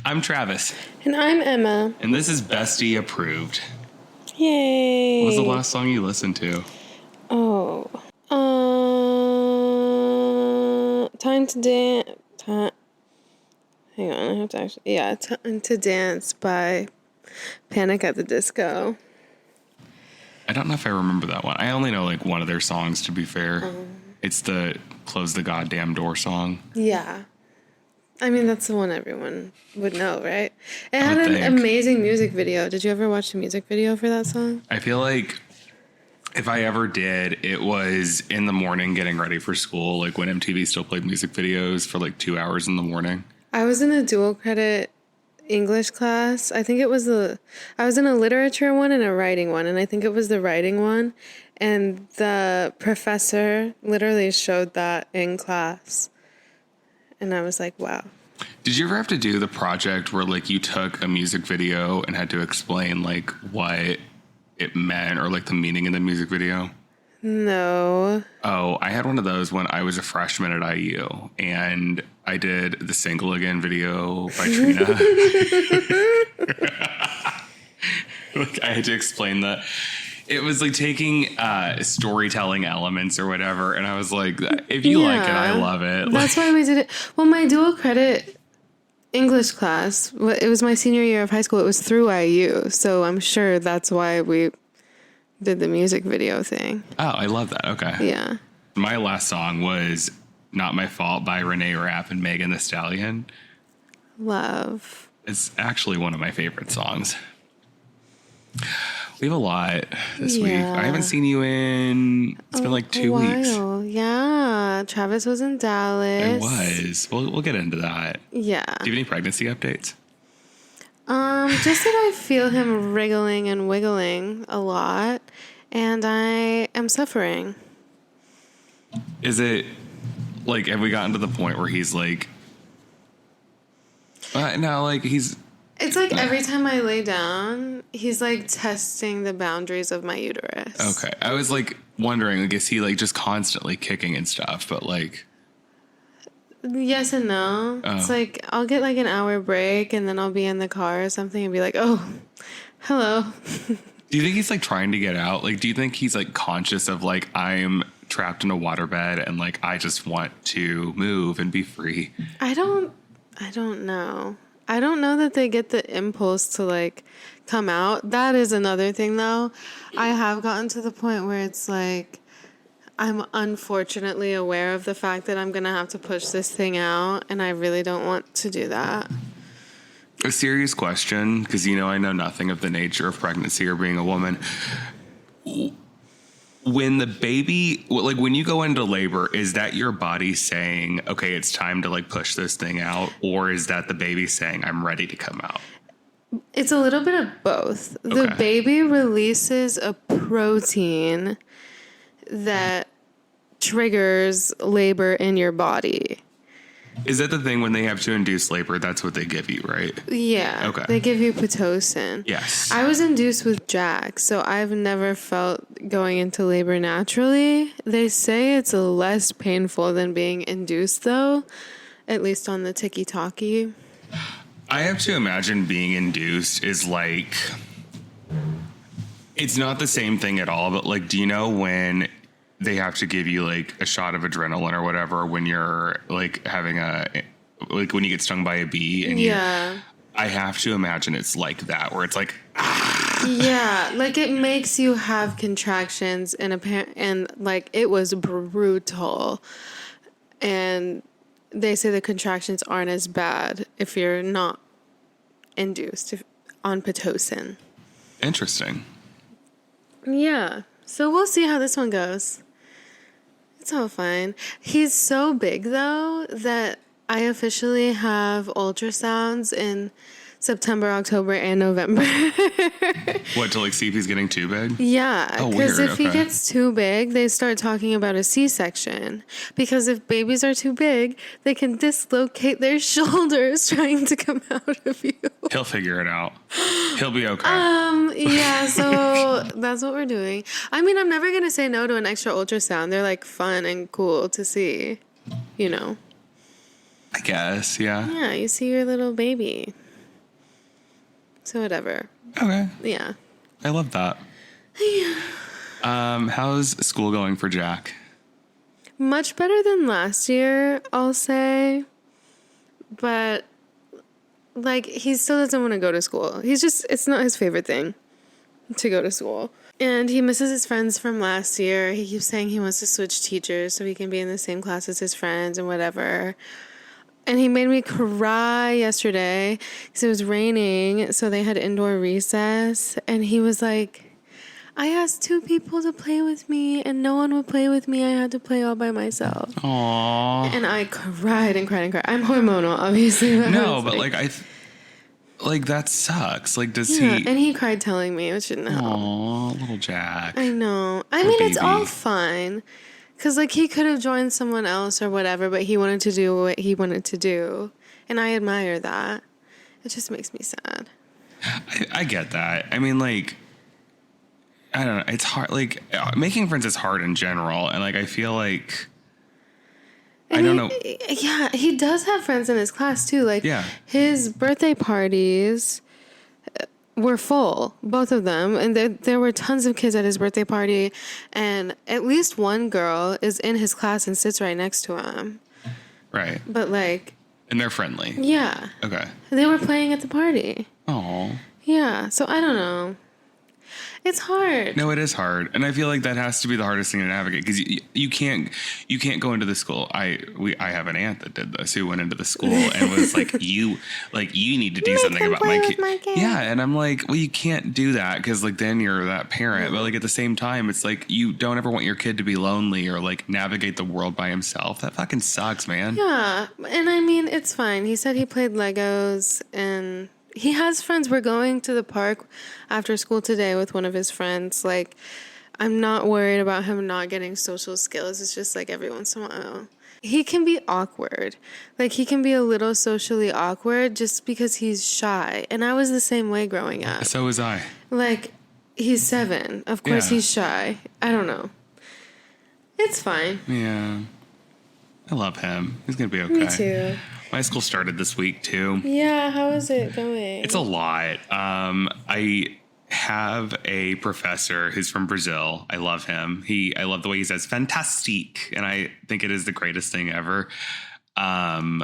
I'm Travis. And I'm Emma. And this is Bestie Approved. Yay. What was the last song you listened to? Oh. Time to Dance. Hang on, I have to actually... Yeah, Time to Dance by Panic at the Disco. I don't know if I remember that one. I only know like one of their songs, to be fair. It's the Close the Goddamn Door song. Yeah. I mean, that's the one everyone would know, right? It had an amazing music video. Did you ever watch the music video for that song? I feel like if I ever did, it was in the morning getting ready for school, like when MTV still played music videos for like 2 hours in the morning. I was in a dual credit English class. I think it was I was in a literature one and a writing one, and I think it was the writing one. And the professor literally showed that in class. And I was like, wow. Did you ever have to do the project where like you took a music video and had to explain like what it meant or like the meaning in the music video? No. Oh, I had one of those when I was a freshman at IU, and I did the Single Again video by Trina. Like I had to explain that. It was like taking storytelling elements or whatever, and I was like, if you like it, I love it. That's why we did it. Well, my dual credit English class, it was my senior year of high school. It was through IU, so I'm sure that's why we did the music video thing. Oh, I love that. Okay. Yeah. My last song was Not My Fault by Renee Rapp and Megan Thee Stallion. Love. It's actually one of my favorite songs. We have a lot this week. I haven't seen you in, it's been like 2 weeks. Yeah. Travis was in Dallas. It was. We'll get into that. Yeah. Do you have any pregnancy updates? Just that I feel him wriggling and wiggling a lot, and I am suffering. Is it, like, have we gotten to the point where he's like, no, like he's... It's like every time I lay down, he's like testing the boundaries of my uterus. Okay. I was like wondering, like, is he like just constantly kicking and stuff? But like, yes and no. Oh. It's like I'll get like an hour break and then I'll be in the car or something and be like, oh, hello. Do you think he's like trying to get out? Like, do you think he's like conscious of like, I'm trapped in a waterbed and like, I just want to move and be free? I don't know. I don't know that they get the impulse to, like, come out. That is another thing, though. I have gotten to the point where it's, like, I'm unfortunately aware of the fact that I'm going to have to push this thing out, and I really don't want to do that. A serious question, because, you know, I know nothing of the nature of pregnancy or being a woman. When the baby, like when you go into labor, is that your body saying, okay, it's time to like push this thing out? Or is that the baby saying, I'm ready to come out? It's a little bit of both. Okay. The baby releases a protein that triggers labor in your body. Is that the thing when they have to induce labor? That's what they give you, right? Yeah. Okay. They give you Pitocin. Yes. I was induced with Jack, so I've never felt going into labor naturally. They say it's less painful than being induced, though, at least on the ticky-talkie. I have to imagine being induced is like, it's not the same thing at all, but like, do you know when they have to give you like a shot of adrenaline or whatever when you're like having like when you get stung by a bee and I have to imagine it's like that where it's like, yeah, like it makes you have contractions and like it was brutal. And they say the contractions aren't as bad if you're not induced on Pitocin. Interesting. Yeah. So we'll see how this one goes. It's all fine. He's so big, though, that I officially have ultrasounds in September, October, and November. What, to like see if he's getting too big? Yeah, because if he gets too big, they start talking about a C-section. Because if babies are too big, they can dislocate their shoulders trying to come out of you. He'll figure it out. He'll be okay. Yeah, so that's what we're doing. I mean, I'm never going to say no to an extra ultrasound. They're like fun and cool to see, you know. I guess, yeah. Yeah, you see your little baby. So whatever. Okay. Yeah. I love that. How's school going for Jack? Much better than last year, I'll say. But, like, he still doesn't want to go to school. It's not his favorite thing to go to school. And he misses his friends from last year. He keeps saying he wants to switch teachers so he can be in the same class as his friends and whatever. And he made me cry yesterday because it was raining, so they had indoor recess. And he was like, I asked 2 people to play with me, and no one would play with me. I had to play all by myself. Aww. And I cried and cried and cried. I'm hormonal, obviously. No, but like that sucks. Like, does he? And he cried telling me, which didn't help. Aww, little Jack. I know. I mean, baby. It's all fine. Because, like, he could have joined someone else or whatever, but he wanted to do what he wanted to do. And I admire that. It just makes me sad. I get that. I mean, like, I don't know. It's hard. Like, making friends is hard in general. And, like, I feel like, I don't know. Yeah, he does have friends in his class, too. Like, his birthday parties were full, both of them. And there were tons of kids at his birthday party. And at least one girl is in his class and sits right next to him. Right. But, like. And they're friendly. Yeah. Okay. They were playing at the party. Oh. Yeah. So I don't know. It's hard. No, it is hard, and I feel like that has to be the hardest thing to navigate because you can't go into the school. I have an aunt that did this who went into the school and was like you need to do something about my kid. Yeah, and I'm like, well, you can't do that because like then you're that parent, but like at the same time, it's like you don't ever want your kid to be lonely or like navigate the world by himself. That fucking sucks, man. Yeah, and I mean it's fine. He said he played Legos and. He has friends. We're going to the park after school today with one of his friends. Like, I'm not worried about him not getting social skills. It's just like every once in a while. He can be awkward. Like, he can be a little socially awkward just because he's shy. And I was the same way growing up. So was I. Like, he's 7. Of course he's shy. I don't know. It's fine. Yeah. I love him. He's going to be okay. Me too. My school started this week, too. Yeah, how is it going? It's a lot. I have a professor who's from Brazil. I love him. I love the way he says fantastique, and I think it is the greatest thing ever. And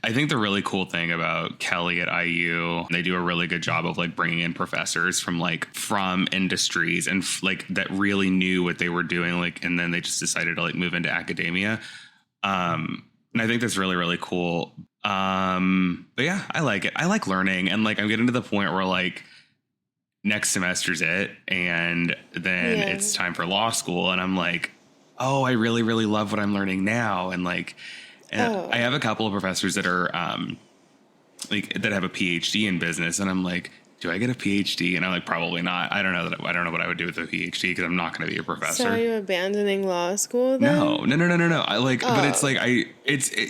I think the really cool thing about Kelly at IU, they do a really good job of like bringing in professors from industries and like that really knew what they were doing. Like, and then they just decided to like move into academia. And I think that's really, really cool. But yeah, I like it. I like learning. And like, I'm getting to the point where like next semester's it. And then it's time for law school. And I'm like, oh, I really, really love what I'm learning now. And like, I have a couple of professors that are, that have a PhD in business. And I'm like, do I get a PhD? And I'm like, probably not. I don't know what I would do with a PhD because I'm not going to be a professor. So are you abandoning law school then? No. I like, but it's like,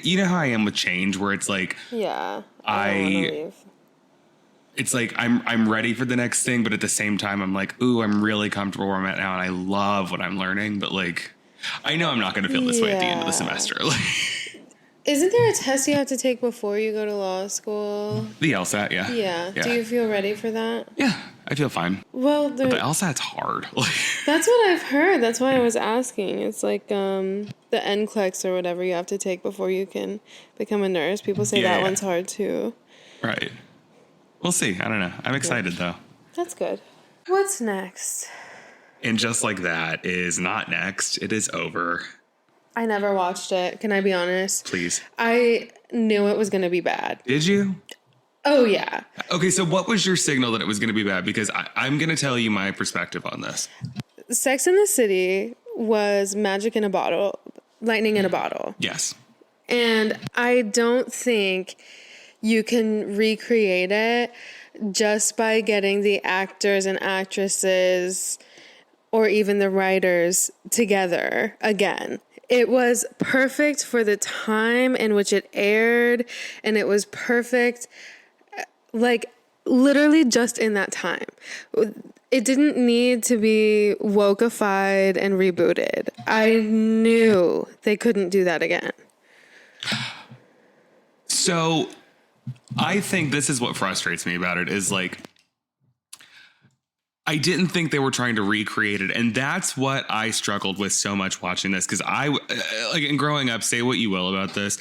you know how I am with change where it's like, yeah, I don't wanna leave. It's like, I'm ready for the next thing. But at the same time, I'm like, ooh, I'm really comfortable where I'm at now. And I love what I'm learning, but like, I know I'm not going to feel this way at the end of the semester. Isn't there a test you have to take before you go to law school? The LSAT, yeah. Yeah. Do you feel ready for that? Yeah, I feel fine. Well, but the LSAT's hard. That's what I've heard. That's why I was asking. It's like the NCLEX or whatever you have to take before you can become a nurse. People say that one's hard too. Right. We'll see. I don't know. I'm excited though. That's good. What's next? And just like that is not next. It is over. I never watched it. Can I be honest? Please. I knew it was going to be bad. Did you? Oh, yeah. Okay, so what was your signal that it was going to be bad? Because I'm going to tell you my perspective on this. Sex in the City was magic in a bottle, lightning in a bottle. Yes. And I don't think you can recreate it just by getting the actors and actresses or even the writers together again. It was perfect for the time in which it aired, and it was perfect, like, literally just in that time. It didn't need to be wokeified and rebooted. I knew they couldn't do that again. So, I think this is what frustrates me about it is like, I didn't think they were trying to recreate it. And that's what I struggled with so much watching this. Cause like in growing up, say what you will about this.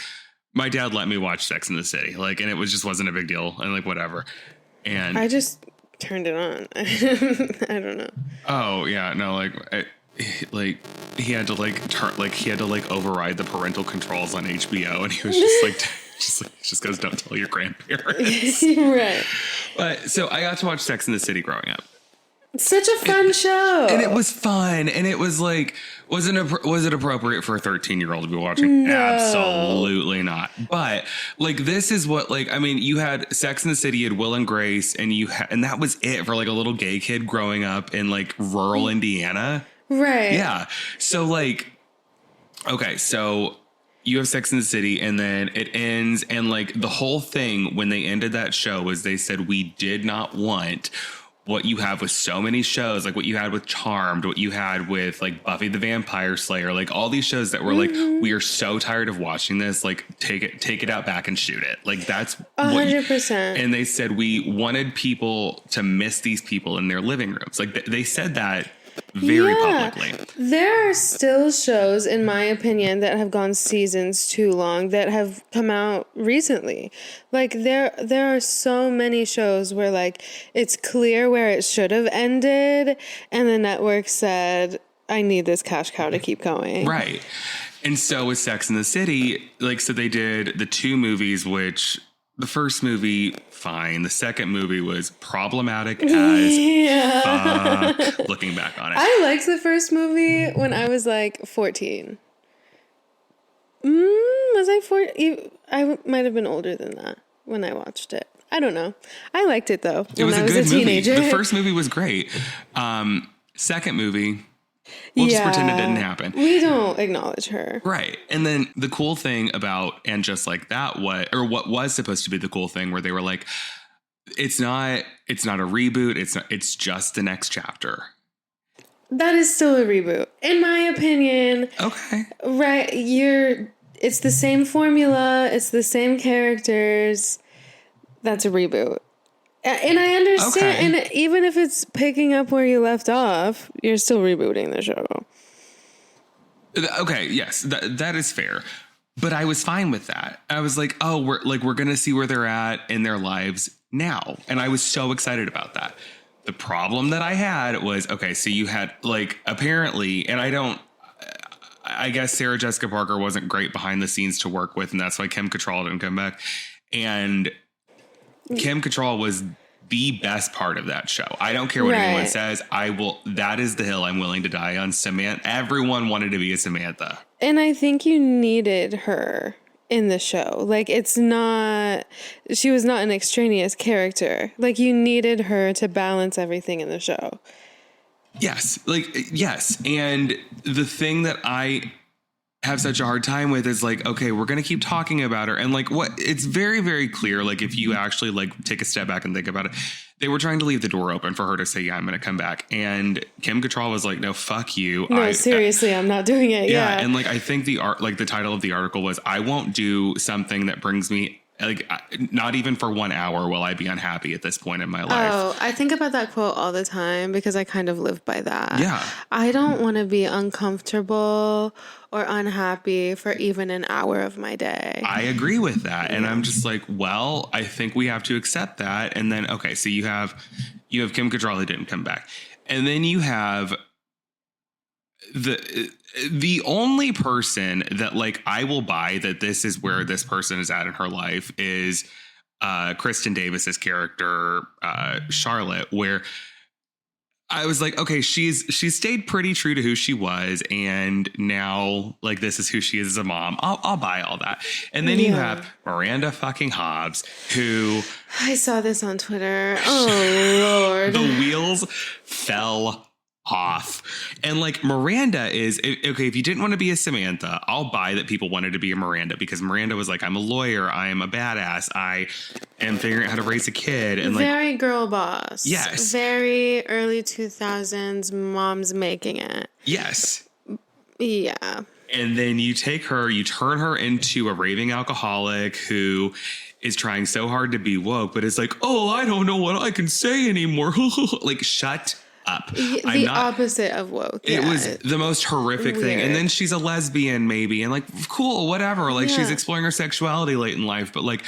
My dad let me watch Sex and the City. Like, and it wasn't a big deal and like, whatever. And I just turned it on. I don't know. Oh yeah. No, like he had to override the parental controls on HBO. And he was just goes, don't tell your grandparents. Right. But so I got to watch Sex and the City growing up. Such a fun show. And it was fun. And it was like, was it appropriate for a 13-year-old to be watching? No. Absolutely not. But like, this is what, like, I mean, you had Sex and the City, you had Will and Grace, and and that was it for like a little gay kid growing up in like rural Indiana. Right. Yeah. So like, okay, so you have Sex and the City and then it ends. And like the whole thing when they ended that show was they said, we did not want what you have with so many shows, like what you had with Charmed, what you had with like Buffy the Vampire Slayer, like all these shows that were like, we are so tired of watching this, like take it out back and shoot it. Like that's 100%. And they said, we wanted people to miss these people in their living rooms. Like they said that very publicly. There are still shows, in my opinion, that have gone seasons too long that have come out recently. Like there are so many shows where like it's clear where it should have ended and the network said, I need this cash cow to keep going. Right. And so with Sex and the City, like, so they did the two movies, which the first movie, fine. The second movie was problematic as fuck, looking back on it. I liked the first movie when I was like 14. Was I 14? I might have been older than that when I watched it. I don't know. I liked it though. It was a good movie. The first movie was great. Second movie, we'll just pretend it didn't happen. We don't acknowledge her. Right. And then the cool thing about, and just like that, what was supposed to be the cool thing where they were like, it's not a reboot. It's just the next chapter. That is still a reboot, in my opinion. Okay. Right. It's the same formula. It's the same characters. That's a reboot. And I understand. Okay. And even if it's picking up where you left off, you're still rebooting the show. Okay. Yes, that is fair. But I was fine with that. I was like, oh, we're going to see where they're at in their lives now. And I was so excited about that. The problem that I had was, okay, so you had like, apparently, and I guess Sarah Jessica Parker wasn't great behind the scenes to work with. And that's why Kim Cattrall didn't come back. And Kim Cattrall was the best part of that show. I don't care what anyone says. That is the hill I'm willing to die on. Samantha. Everyone wanted to be a Samantha. And I think you needed her in the show. Like, she was not an extraneous character. Like, you needed her to balance everything in the show. Yes. Yes. And the thing that I have such a hard time with is like, okay, we're going to keep talking about her. And like, it's very, very clear. Like, if you actually like take a step back and think about it, they were trying to leave the door open for her to say, yeah, I'm going to come back. And Kim Cattrall was like, no, fuck you. No, seriously, I'm not doing it. Yeah. And like, I think the title of the article was, I won't do something that brings me, like, not even for 1 hour will I be unhappy at this point in my life. Oh, I think about that quote all the time because I kind of live by that. Yeah. I don't want to be uncomfortable or unhappy for even an hour of my day. I agree with that. And I'm just like, well, I think we have to accept that. And then, okay, so you have Kim Cattrall that didn't come back. And then you have the only person that like I will buy that this is where this person is at in her life is Kristen Davis's character, Charlotte, where I was like, okay, she's stayed pretty true to who she was, and now like this is who she is as a mom. I'll buy all that. And then you have Miranda fucking Hobbs, who I saw this on Twitter. Oh Lord, the wheels fell off. And like Miranda is okay. If you didn't want to be a Samantha, I'll buy that people wanted to be a Miranda, because Miranda was like, I'm a lawyer, I am a badass, I am figuring out how to raise a kid, and like very girl boss. Yes, very early 2000s mom's making it. Yes. Yeah. And then you take her, you turn her into a raving alcoholic who is trying so hard to be woke, but it's like, oh, I don't know what I can say anymore. Like, shut up. The opposite of woke. It was the most horrific thing. And then she's a lesbian, maybe, and like, cool, whatever. Like, she's exploring her sexuality late in life, but like,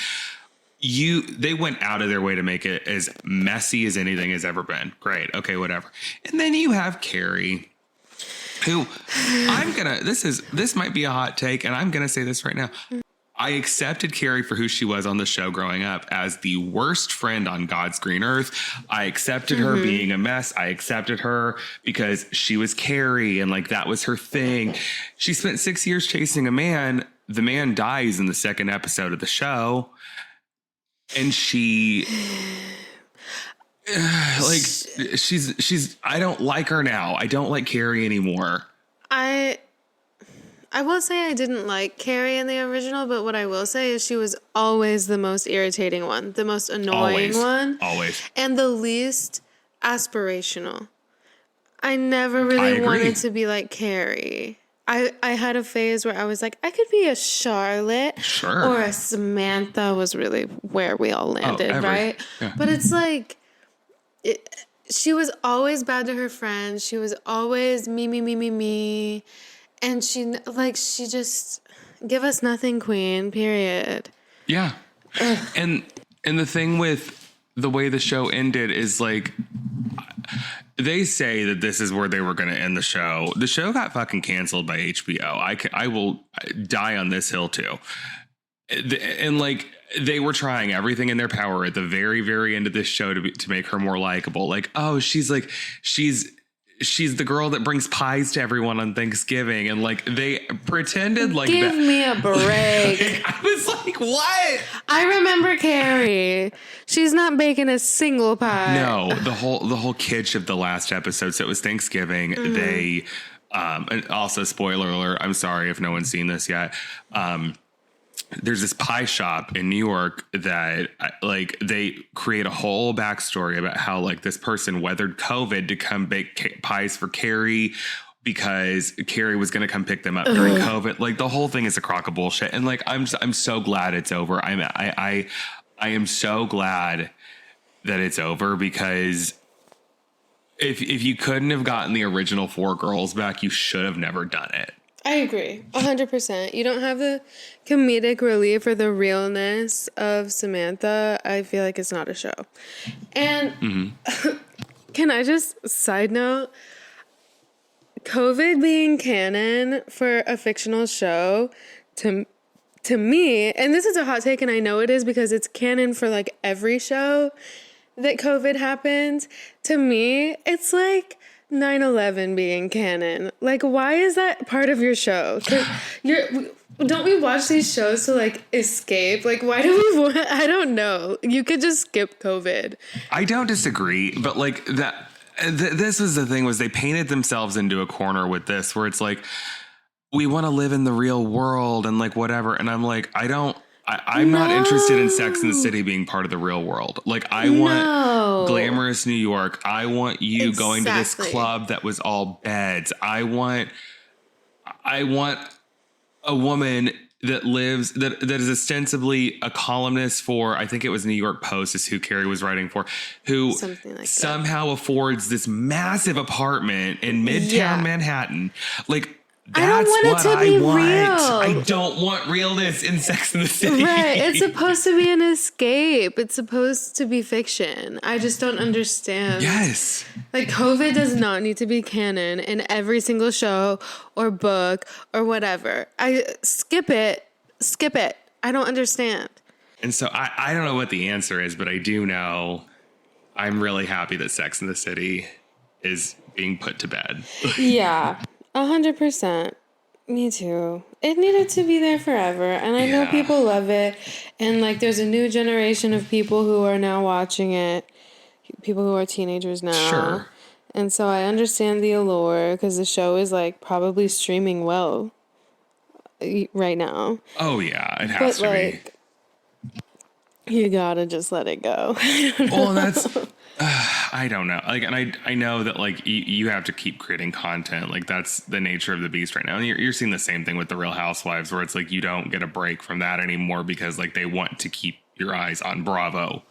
they went out of their way to make it as messy as anything has ever been. Great. Okay, whatever. And then you have Carrie, who this might be a hot take, and I'm gonna say this right now. I accepted Carrie for who she was on the show growing up as the worst friend on God's green earth. I accepted her being a mess. I accepted her because she was Carrie and like that was her thing. She spent 6 years chasing a man. The man dies in the second episode of the show. And she she's I don't like her now. I don't like Carrie anymore. I will say I didn't like Carrie in the original, but what I will say is she was always the most irritating one, the most annoying one. Always. And the least aspirational. I never really wanted to be like Carrie. I had a phase where I was like, I could be a Charlotte. Sure. Or a Samantha was really where we all landed, right? Yeah. But it's like, she was always bad to her friends. She was always me. And she just give us nothing, queen, period. Yeah. And the thing with the way the show ended is like, they say that this is where they were going to end the show. The show got fucking canceled by HBO. I will die on this hill too. And like, they were trying everything in their power at the very, very end of this show to make her more likable. Like, oh, she's the girl that brings pies to everyone on Thanksgiving. And like, they pretended like Give me a break. I was like, what? I remember Carrie. She's not baking a single pie. No, the whole kitsch of the last episode. So it was Thanksgiving. They, and also spoiler alert, I'm sorry if no one's seen this yet. There's this pie shop in New York that like they create a whole backstory about how like this person weathered COVID to come bake pies for Carrie because Carrie was going to come pick them up during COVID. Like the whole thing is a crock of bullshit. And like, I'm so glad it's over. I am so glad that it's over because if you couldn't have gotten the original 4 girls back, you should have never done it. I agree 100%. You don't have the comedic relief or the realness of Samantha. I feel like it's not a show. And can I just side note, COVID being canon for a fictional show to me, and this is a hot take and I know it is because it's canon for like every show that COVID happened. To me, it's like 9/11 being canon. Like, why is that part of your show? Don't we watch these shows to like escape? Like, why do we want? I don't know. You could just skip COVID. I don't disagree, but like that. This was the thing, was they painted themselves into a corner with this, where it's like, we want to live in the real world and like whatever. And I'm like, I'm not interested in Sex and the City being part of the real world. Like, I want glamorous New York. I want you going to this club that was all beds. I want a woman that lives, that is ostensibly a columnist for, I think it was New York Post is who Carrie was writing for, who like somehow affords this massive apartment in Midtown Manhattan. Like, that's I don't want it to be real. I don't want realness in Sex and the City. Right. It's supposed to be an escape. It's supposed to be fiction. I just don't understand. Yes. Like, COVID does not need to be canon in every single show or book or whatever. Skip it. I don't understand. And so I don't know what the answer is, but I do know I'm really happy that Sex and the City is being put to bed. Yeah. 100%. Me too. It needed to be there forever. And I know people love it. And like, there's a new generation of people who are now watching it. People who are teenagers now. Sure. And so I understand the allure because the show is like probably streaming well right now. Oh yeah, it has to like, be. You gotta just let it go. Well, that's... I don't know. Like, and I know that like you have to keep creating content. Like, that's the nature of the beast right now. And you're seeing the same thing with the Real Housewives, where it's like you don't get a break from that anymore because like they want to keep your eyes on Bravo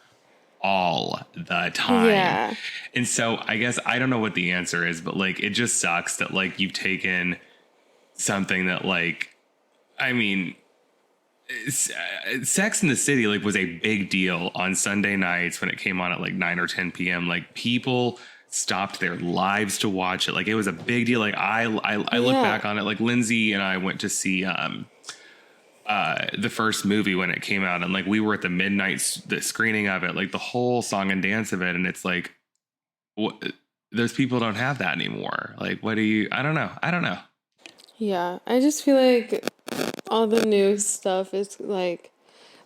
all the time. Yeah. And so I guess I don't know what the answer is, but like it just sucks that like you've taken something that like, I mean, Sex in the City like was a big deal on Sunday nights when it came on at like 9 or 10 p.m. Like people stopped their lives to watch it. Like it was a big deal. Like I look back on it. Like Lindsay and I went to see the first movie when it came out, and like we were at the the screening of it, like the whole song and dance of it, and it's like, what? Those people don't have that anymore. Like, what do you? I don't know. Yeah, I just feel like all the new stuff is like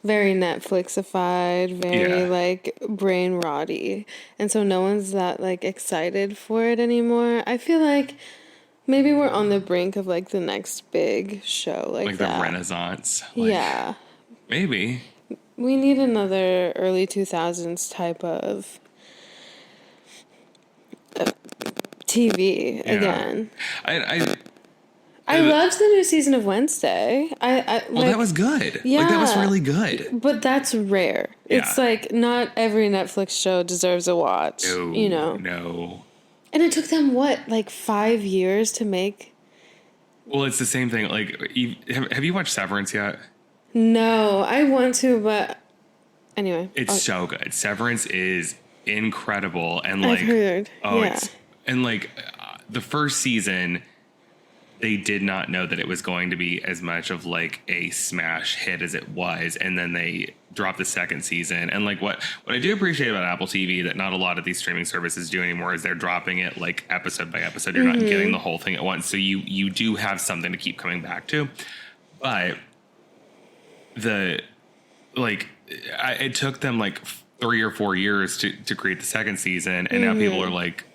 very Netflixified, very like brain rotty. And so no one's that like excited for it anymore. I feel like maybe we're on the brink of like the next big show like that. The Renaissance. Like, yeah. Maybe. We need another early 2000s type of TV again. I loved the new season of Wednesday. That was good. Yeah, like that was really good. But that's rare. Yeah. It's like not every Netflix show deserves a watch. No, you know. No. And it took them what, like 5 years to make? Well, it's the same thing. Like, have you watched Severance yet? No, I want to, but anyway, it's so good. Severance is incredible, and like I've heard. And like the first season, they did not know that it was going to be as much of like a smash hit as it was. And then they dropped the second season. And like what I do appreciate about Apple TV that not a lot of these streaming services do anymore is they're dropping it like episode by episode. You're not getting the whole thing at once. So you do have something to keep coming back to. But it took them like 3 or 4 years to create the second season. And now people are like,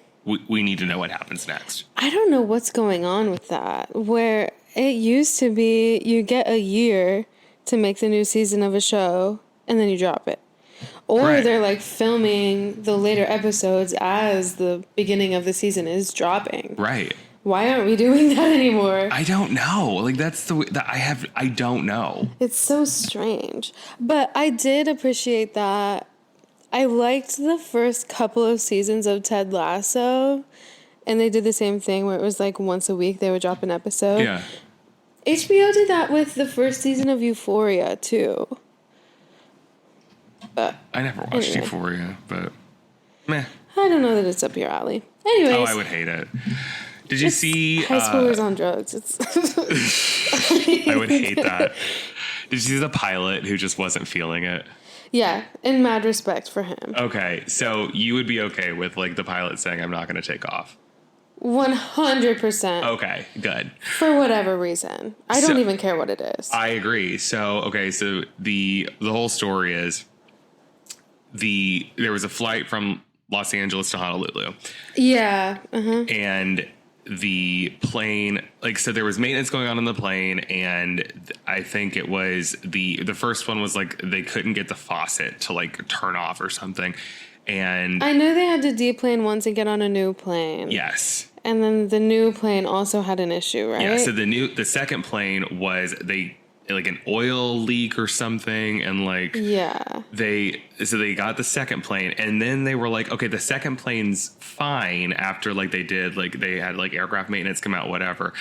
we need to know what happens next. I don't know what's going on with that. Where it used to be you get a year to make the new season of a show and then you drop it. Or they're like filming the later episodes as the beginning of the season is dropping. Right. Why aren't we doing that anymore? I don't know. Like that's the way that I don't know. It's so strange. But I did appreciate that. I liked the first couple of seasons of Ted Lasso, and they did the same thing where it was like once a week they would drop an episode. Yeah. HBO did that with the first season of Euphoria, too. But I never watched Euphoria, but meh. I don't know that it's up your alley. Anyways. Oh, I would hate it. Did you see... High schoolers on drugs. I would hate that. Did you see the pilot who just wasn't feeling it? Yeah, in mad respect for him. Okay, so you would be okay with like the pilot saying, I'm not going to take off? 100%. Okay, good. For whatever reason. I don't even care what it is. I agree. So, okay, so the whole story is there was a flight from Los Angeles to Honolulu. Yeah. And the plane, like, so there was maintenance going on the plane, and I think it was the first one was like they couldn't get the faucet to like turn off or something. And I know they had to deplane once and get on a new plane. Yes. And then the new plane also had an issue, right? Yeah, so the second plane was like an oil leak or something, and like they got the second plane, and then they were like, okay, the second plane's fine after like they had like aircraft maintenance come out, whatever,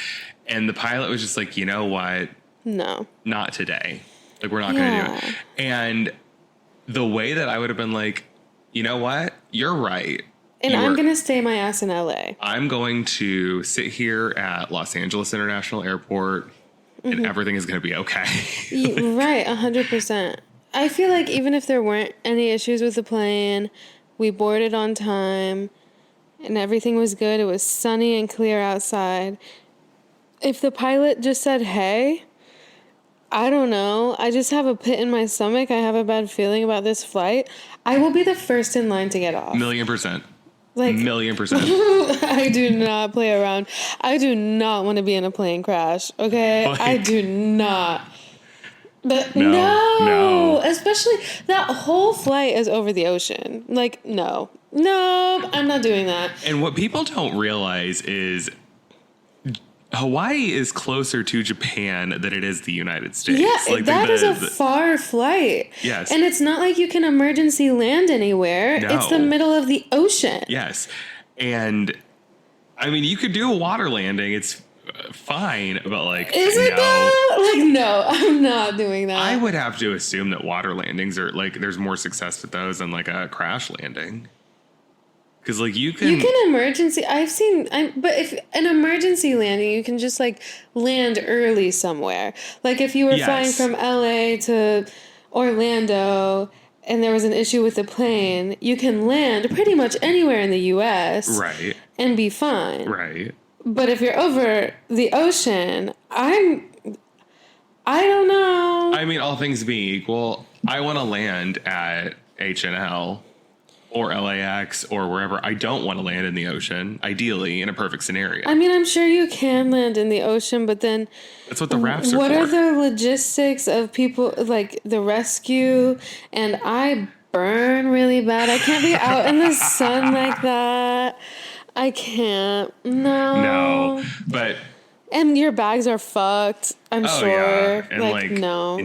and the pilot was just like, you know what, no, not today, like we're not gonna do it. And the way that I would have been like, you know what, you're right, and I'm gonna stay my ass in LA. I'm going to sit here at Los Angeles International Airport, and everything is going to be okay. Right, 100%. I feel like even if there weren't any issues with the plane, we boarded on time, and everything was good. It was sunny and clear outside. If the pilot just said, hey, I don't know, I just have a pit in my stomach, I have a bad feeling about this flight, I will be the first in line to get off. 1,000,000%. Like, 1,000,000%. I do not play around. I do not want to be in a plane crash. Okay, like, I do not. But no, especially that whole flight is over the ocean. Like, no, I'm not doing that. And what people don't realize is Hawaii is closer to Japan than it is the United States. Yeah, like that is a far flight. Yes. And it's not like you can emergency land anywhere. No. It's the middle of the ocean. Yes. And, I mean, you could do a water landing. It's fine, but, like, is it though? Like, no, I'm not doing that. I would have to assume that water landings are, like, there's more success with those than, like, a crash landing. Because, like, you can emergency. But if an emergency landing, you can just, like, land early somewhere. Like, if you were flying from LA to Orlando and there was an issue with the plane, you can land pretty much anywhere in the U.S. Right. And be fine. Right. But if you're over the ocean, I don't know. I mean, all things being equal, I want to land at H&L. Or LAX or wherever. I don't want to land in the ocean, ideally, in a perfect scenario. I mean, I'm sure you can land in the ocean, but then... That's what the rafts are What for. are the logistics of people, like, the rescue? And I burn really bad. I can't be out in the sun like that. I can't. No. But... And your bags are fucked, I'm sure. Yeah. And no,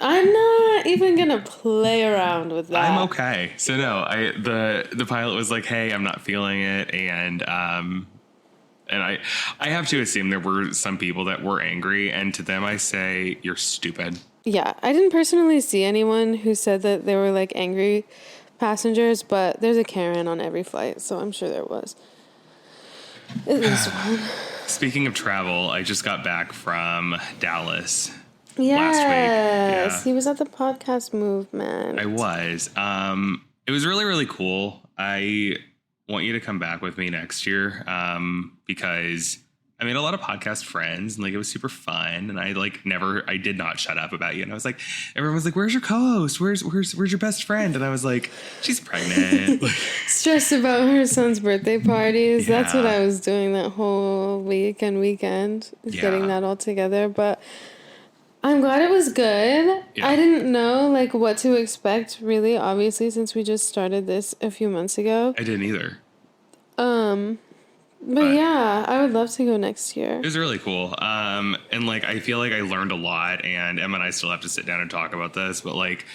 I'm not even gonna play around with that. I'm okay. So no, the pilot was like, "Hey, I'm not feeling it," and I have to assume there were some people that were angry, and to them I say, "You're stupid." Yeah, I didn't personally see anyone who said that they were like angry passengers, but there's a Karen on every flight, so I'm sure there was. At least one. Speaking of travel, I just got back from Dallas last week. Yeah. He was at the podcast movement. I was. It was really, really cool. I want you to come back with me next year because I made a lot of podcast friends and like it was super fun. And I did not shut up about you. And I was like, everyone was like, "Where's your co-host? Where's your best friend?" And I was like, "She's pregnant." Stressed about her son's birthday parties. Yeah. That's what I was doing that whole weekend, getting that all together. But I'm glad it was good. Yeah. I didn't know like what to expect really, obviously, since we just started this a few months ago. I didn't either. But yeah, I would love to go next year. It was really cool. And like, I feel like I learned a lot, and Emma and I still have to sit down and talk about this, but like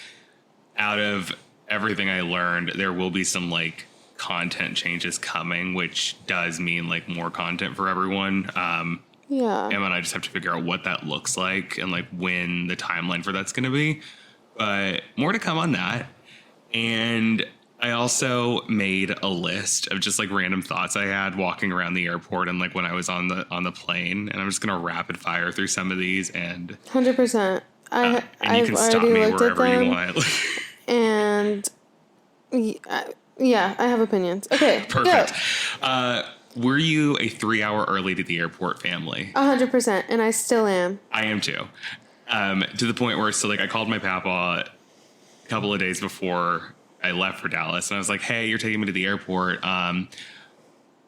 out of everything I learned, there will be some like content changes coming, which does mean like more content for everyone. Yeah. Emma and I just have to figure out what that looks like and like when the timeline for that's going to be, but more to come on that. And I also made a list of just like random thoughts I had walking around the airport and like when I was on the plane, and I'm just gonna rapid fire through some of these and 100%. And you can stop me wherever you want. And yeah, I have opinions. Okay, perfect. Go. Were you a 3-hour early to the airport family? 100%, and I still am. I am too. To the point where I called my papa a couple of days before I left for Dallas, and I was like, "Hey, you're taking me to the airport.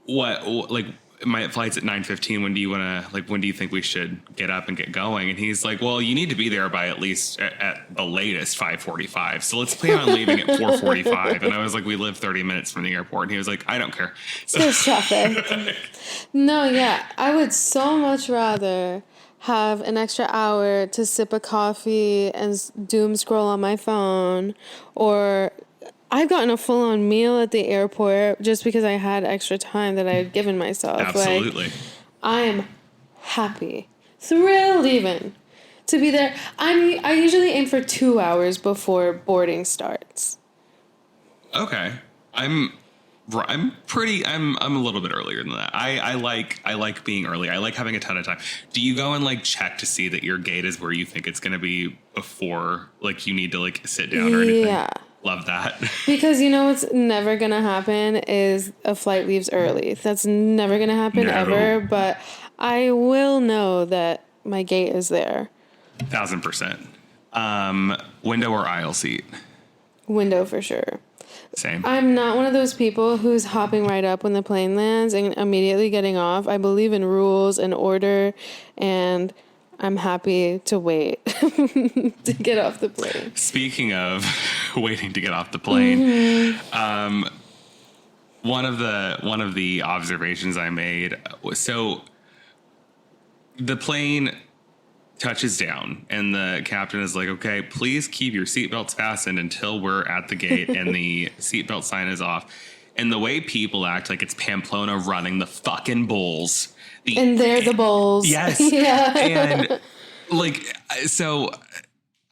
What like my flight's at 9:15. When do you think we should get up and get going?" And he's like, "Well, you need to be there by at least at the latest 5:45. So let's plan on leaving at 4:45." And I was like, "We live 30 minutes from the airport." And he was like, "I don't care." So there's traffic. No, yeah, I would so much rather have an extra hour to sip a coffee and doom scroll on my phone, or I've gotten a full-on meal at the airport just because I had extra time that I had given myself. Absolutely. Like, I'm happy, thrilled even, to be there. I usually aim for 2 hours before boarding starts. Okay. I'm a little bit earlier than that. I like being early. I like having a ton of time. Do you go and like check to see that your gate is where you think it's going to be before like you need to like sit down or anything? Yeah. Love that. Because you know what's never going to happen is a flight leaves early. That's never going to happen ever, but I will know that my gate is there. 1,000%. Window or aisle seat? Window for sure. Same. I'm not one of those people who's hopping right up when the plane lands and immediately getting off. I believe in rules and order, and I'm happy to wait to get off the plane. Speaking of waiting to get off the plane, one of the observations I made was, so the plane touches down and the captain is like, okay, please keep your seatbelts fastened until we're at the gate and the seatbelt sign is off. And the way people act like it's Pamplona running the fucking bulls. And they're the bulls. Yes. Yeah. And like, so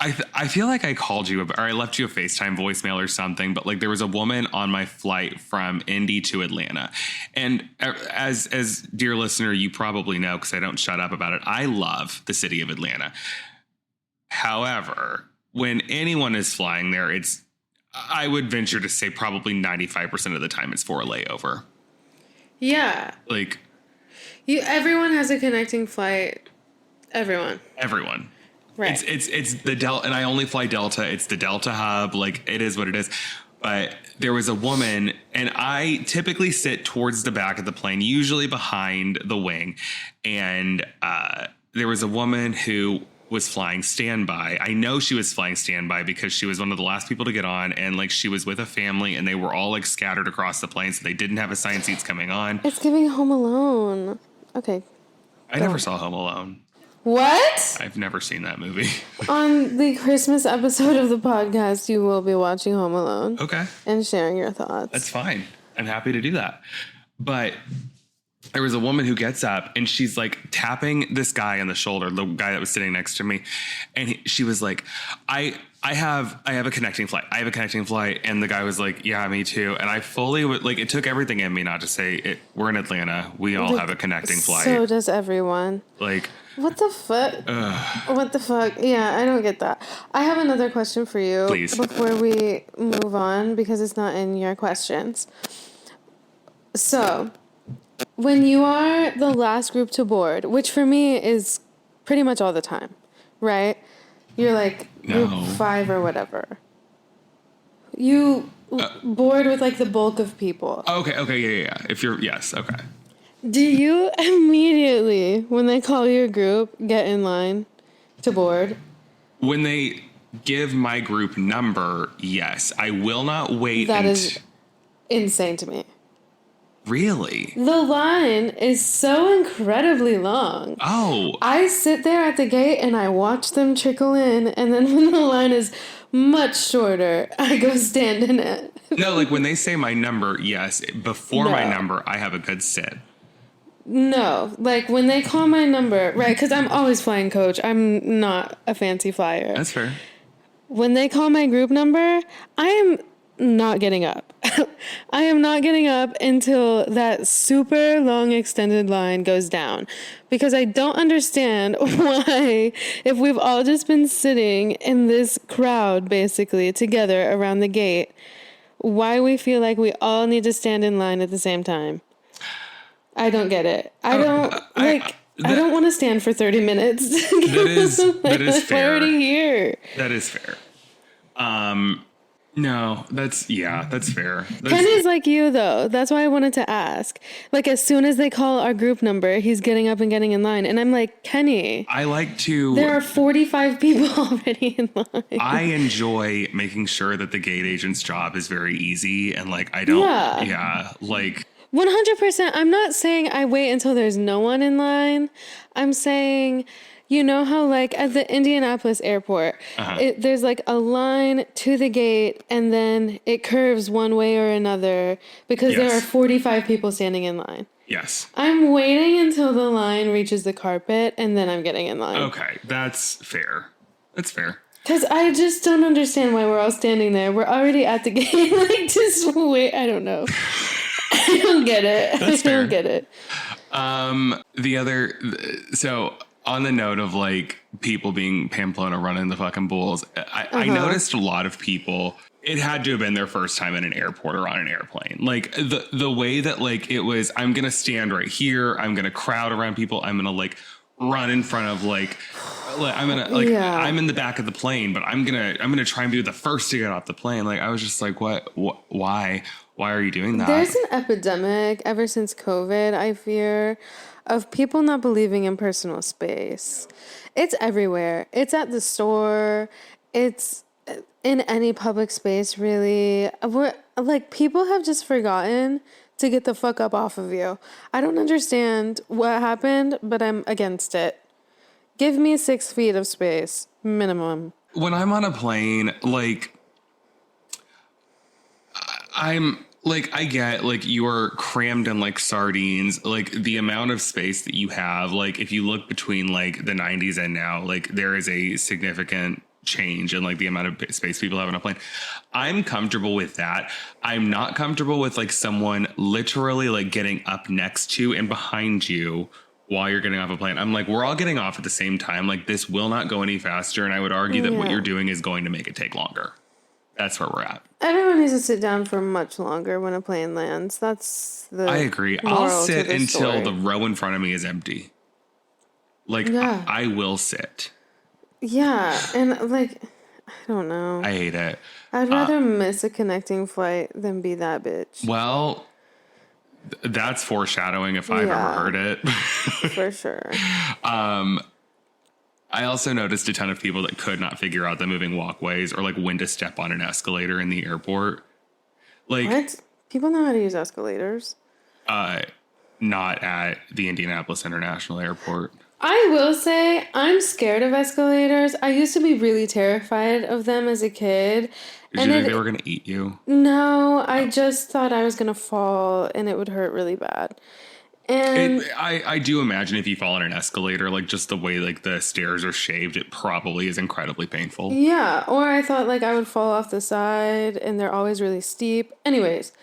I feel like I called you or I left you a FaceTime voicemail or something, but like there was a woman on my flight from Indy to Atlanta. And as dear listener, you probably know, because I don't shut up about it, I love the city of Atlanta. However, when anyone is flying there, I would venture to say probably 95% of the time it's for a layover. Yeah. Like everyone has a connecting flight. Everyone. Right. It's the Delta, and I only fly Delta. It's the Delta hub. Like, it is what it is. But there was a woman, and I typically sit towards the back of the plane, usually behind the wing. And there was a woman who was flying standby. I know she was flying standby because she was one of the last people to get on, and like she was with a family, and they were all like scattered across the plane, so they didn't have assigned seats coming on. It's giving Home Alone. Okay. I never saw Home Alone. What? I've never seen that movie. On the Christmas episode of the podcast, you will be watching Home Alone. Okay. And sharing your thoughts. That's fine. I'm happy to do that. But there was a woman who gets up and she's like tapping this guy on the shoulder, the guy that was sitting next to me. And she was like, I have a connecting flight. I have a connecting flight. And the guy was like, yeah, me too. And I fully would like, it took everything in me not to say it. We're in Atlanta. We all have a connecting flight. So does everyone. Like, what the fuck? What the fuck? Yeah, I don't get that. I have another question for you. Please. Before we move on, because it's not in your questions. So, when you are the last group to board, which for me is pretty much all the time, right? You're like group 5 or whatever. You board with like the bulk of people. Okay, yeah. If you're, yes, okay. Do you immediately, when they call your group, get in line to board? When they give my group number, yes. I will not wait. That is insane to me. Really? The line is so incredibly long. Oh. I sit there at the gate and I watch them trickle in, and then when the line is much shorter, I go stand in it. No, like when they say my number, yes. Before my number, I have a good sit. No, like when they call my number, right, because I'm always flying coach. I'm not a fancy flyer. That's fair. When they call my group number, I am not getting up. I am not getting up until that super long extended line goes down. Because I don't understand why, if we've all just been sitting in this crowd, basically, together around the gate, why we feel like we all need to stand in line at the same time. I don't get it. I don't want to stand for 30 minutes. That is fair. I'm already here. That is fair. No, that's fair. Kenny's like you, though. That's why I wanted to ask. Like, as soon as they call our group number, he's getting up and getting in line. And I'm like, Kenny. I like to... There are 45 people already in line. I enjoy making sure that the gate agent's job is very easy. And, like, I don't... Yeah, like... 100%. I'm not saying I wait until there's no one in line. I'm saying, you know how like at the Indianapolis airport, there's like a line to the gate and then it curves one way or another because there are 45 people standing in line. Yes. I'm waiting until the line reaches the carpet and then I'm getting in line. Okay, that's fair. That's fair. Because I just don't understand why we're all standing there. We're already at the gate. Like, just wait. I don't know. I don't get it. That's fair. I don't get it. So on the note of like people being Pamplona running the fucking bulls, I noticed a lot of people, it had to have been their first time in an airport or on an airplane. Like the way that like it was, I'm going to stand right here. I'm going to crowd around people. I'm going to like run in front of like I'm going to like, I'm in the back of the plane, but I'm going to try and be the first to get off the plane. Like I was just like, why are you doing that? There's an epidemic ever since COVID, I fear, of people not believing in personal space. It's everywhere. It's at the store. It's in any public space, really. Like, people have just forgotten to get the fuck up off of you. I don't understand what happened, but I'm against it. Give me 6 feet of space, minimum. When I'm on a plane, like, I'm like, I get like you're crammed in like sardines, like the amount of space that you have. Like, if you look between like the 90s and now, like there is a significant change in like the amount of space people have on a plane. I'm comfortable with that. I'm not comfortable with like someone literally like getting up next to and behind you while you're getting off a plane. I'm like, we're all getting off at the same time. Like, this will not go any faster. And I would argue that what you're doing is going to make it take longer. That's where we're at. Everyone needs to sit down for much longer when a plane lands. That's the I agree. I'll sit until the row in front of me is empty. Like, yeah. I will sit. Yeah, and like, I don't know. I hate it. I'd rather miss a connecting flight than be that bitch. Well, that's foreshadowing if I've ever heard it. For sure. I also noticed a ton of people that could not figure out the moving walkways or like when to step on an escalator in the airport. Like, what? People know how to use escalators. Not at the Indianapolis International Airport. I will say I'm scared of escalators. I used to be really terrified of them as a kid. Did you think they were going to eat you? No, I just thought I was going to fall and it would hurt really bad. And I do imagine if you fall on an escalator, like just the way like the stairs are shaped, it probably is incredibly painful. Yeah, or I thought like I would fall off the side and they're always really steep. Anyways,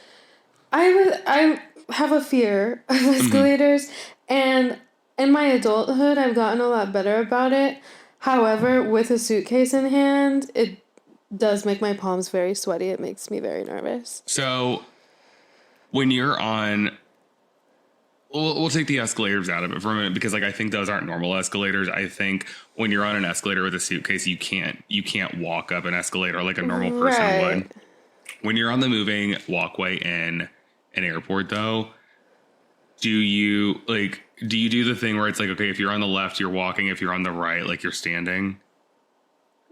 I have a fear of escalators, and in my adulthood I've gotten a lot better about it. However, with a suitcase in hand, it does make my palms very sweaty. It makes me very nervous. So when you're on... We'll take the escalators out of it for a minute because like I think those aren't normal escalators. I think when you're on an escalator with a suitcase, you can't walk up an escalator like a normal person would. When you're on the moving walkway in an airport though, do you do the thing where it's like, okay, if you're on the left, you're walking, if you're on the right, like you're standing?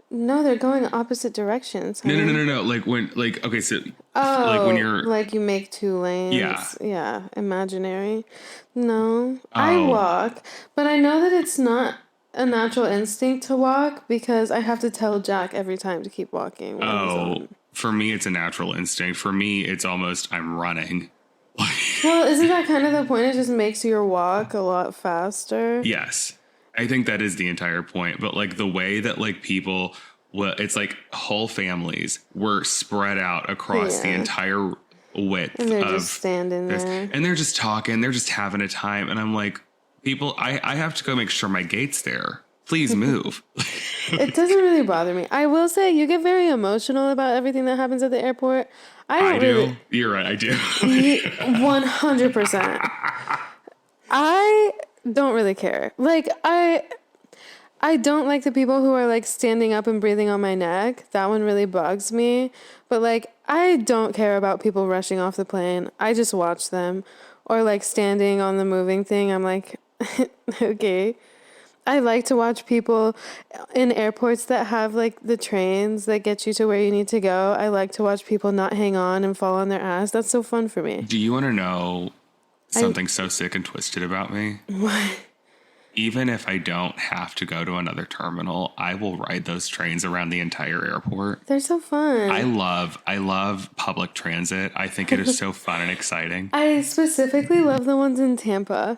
No, they're going opposite directions. No. Like when, like, okay, so like when you're like you make 2 lanes. Yeah. Imaginary. No, I walk, but I know that it's not a natural instinct to walk because I have to tell Jack every time to keep walking. For me, it's a natural instinct. For me, it's almost I'm running. Well, isn't that kind of the point? It just makes your walk a lot faster. Yes. I think that is the entire point. But like the way that like people, it's like whole families were spread out across the entire width. And they're just standing there. And they're just talking. They're just having a time. And I'm like, people, I have to go make sure my gate's there. Please move. It doesn't really bother me. I will say you get very emotional about everything that happens at the airport. I do. You're right. I do. 100%. I don't really care. Like, I don't like the people who are like standing up and breathing on my neck. That one really bugs me. But like, I don't care about people rushing off the plane. I just watch them. Or like standing on the moving thing. I'm like, okay. I like to watch people in airports that have like the trains that get you to where you need to go. I like to watch people not hang on and fall on their ass. That's so fun for me. Do you want to know something so sick and twisted about me? What? Even if I don't have to go to another terminal, I will ride those trains around the entire airport. They're so fun. I love public transit. I think it is so fun and exciting. I specifically love the ones in Tampa.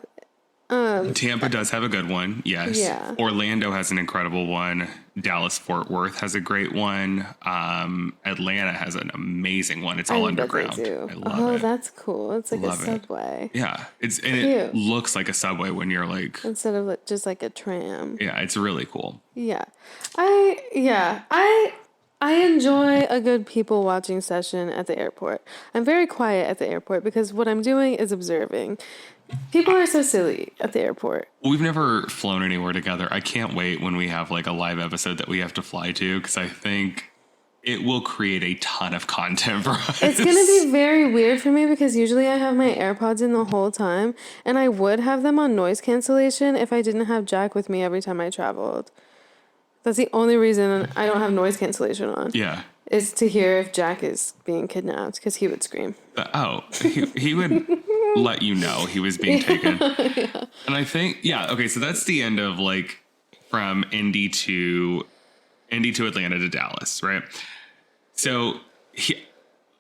Tampa does have a good one, yes. Yeah. Orlando has an incredible one. Dallas-Fort Worth has a great one. Atlanta has an amazing one. It's all underground. I love it. Oh, that's cool. It's like a subway. Yeah, it looks like a subway when you're like instead of like, just like a tram. Yeah, it's really cool. Yeah, I enjoy a good people watching session at the airport. I'm very quiet at the airport because what I'm doing is observing. People are so silly at the airport. We've never flown anywhere together. I can't wait when we have like a live episode that we have to fly to because I think it will create a ton of content for us. It's going to be very weird for me because usually I have my AirPods in the whole time and I would have them on noise cancellation if I didn't have Jack with me every time I traveled. That's the only reason I don't have noise cancellation on. Yeah. is to hear if Jack is being kidnapped, because he would scream. He would let you know he was being taken. Yeah. And I think, okay, so that's the end of like from Indy to Atlanta to Dallas, right? So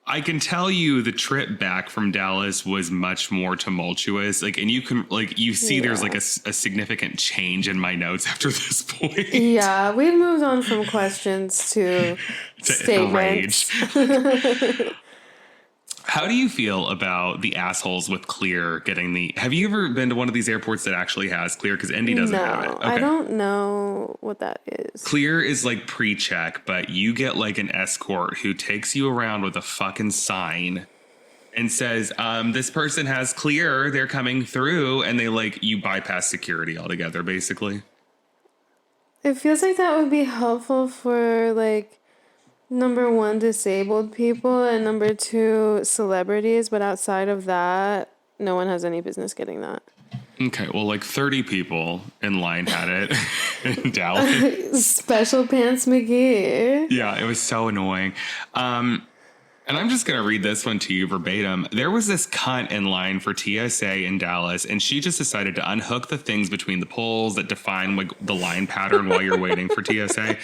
I can tell you the trip back from Dallas was much more tumultuous. Like, and you can you see there's like a significant change in my notes after this point. Yeah, we've moved on from questions to statements. Rage. How do you feel about the assholes with Clear getting the... Have you ever been to one of these airports that actually has Clear? Because Indy doesn't have it. Okay. I don't know what that is. Clear is like pre-check, but you get like an escort who takes you around with a fucking sign and says, this person has Clear, they're coming through, and they like, you bypass security altogether, basically. It feels like that would be helpful for like... Number 1, disabled people, and number 2, celebrities. But outside of that, no one has any business getting that. Okay, well, like 30 people in line had it in Dallas. Special Pants McGee. Yeah, it was so annoying. And I'm just going to read this one to you verbatim. There was this cunt in line for TSA in Dallas, and she just decided to unhook the things between the poles that define like the line pattern while you're waiting for TSA,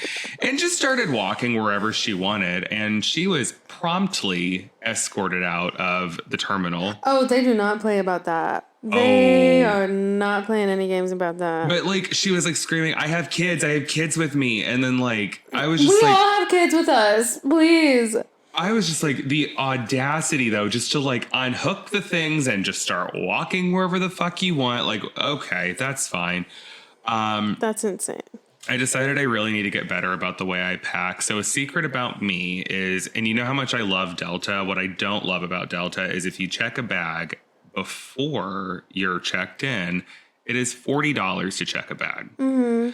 and just started walking wherever she wanted. And she was promptly escorted out of the terminal. Oh, they do not play about that. They are not playing any games about that. But like, she was like screaming, I have kids with me. And then like, I was just we all have kids with us, please. I was just like, the audacity, though, just to like unhook the things and just start walking wherever the fuck you want. Like, okay, that's fine. That's insane. I decided I really need to get better about the way I pack. So a secret about me is, and you know how much I love Delta. What I don't love about Delta is if you check a bag before you're checked in, it is $40 to check a bag. Mm-hmm.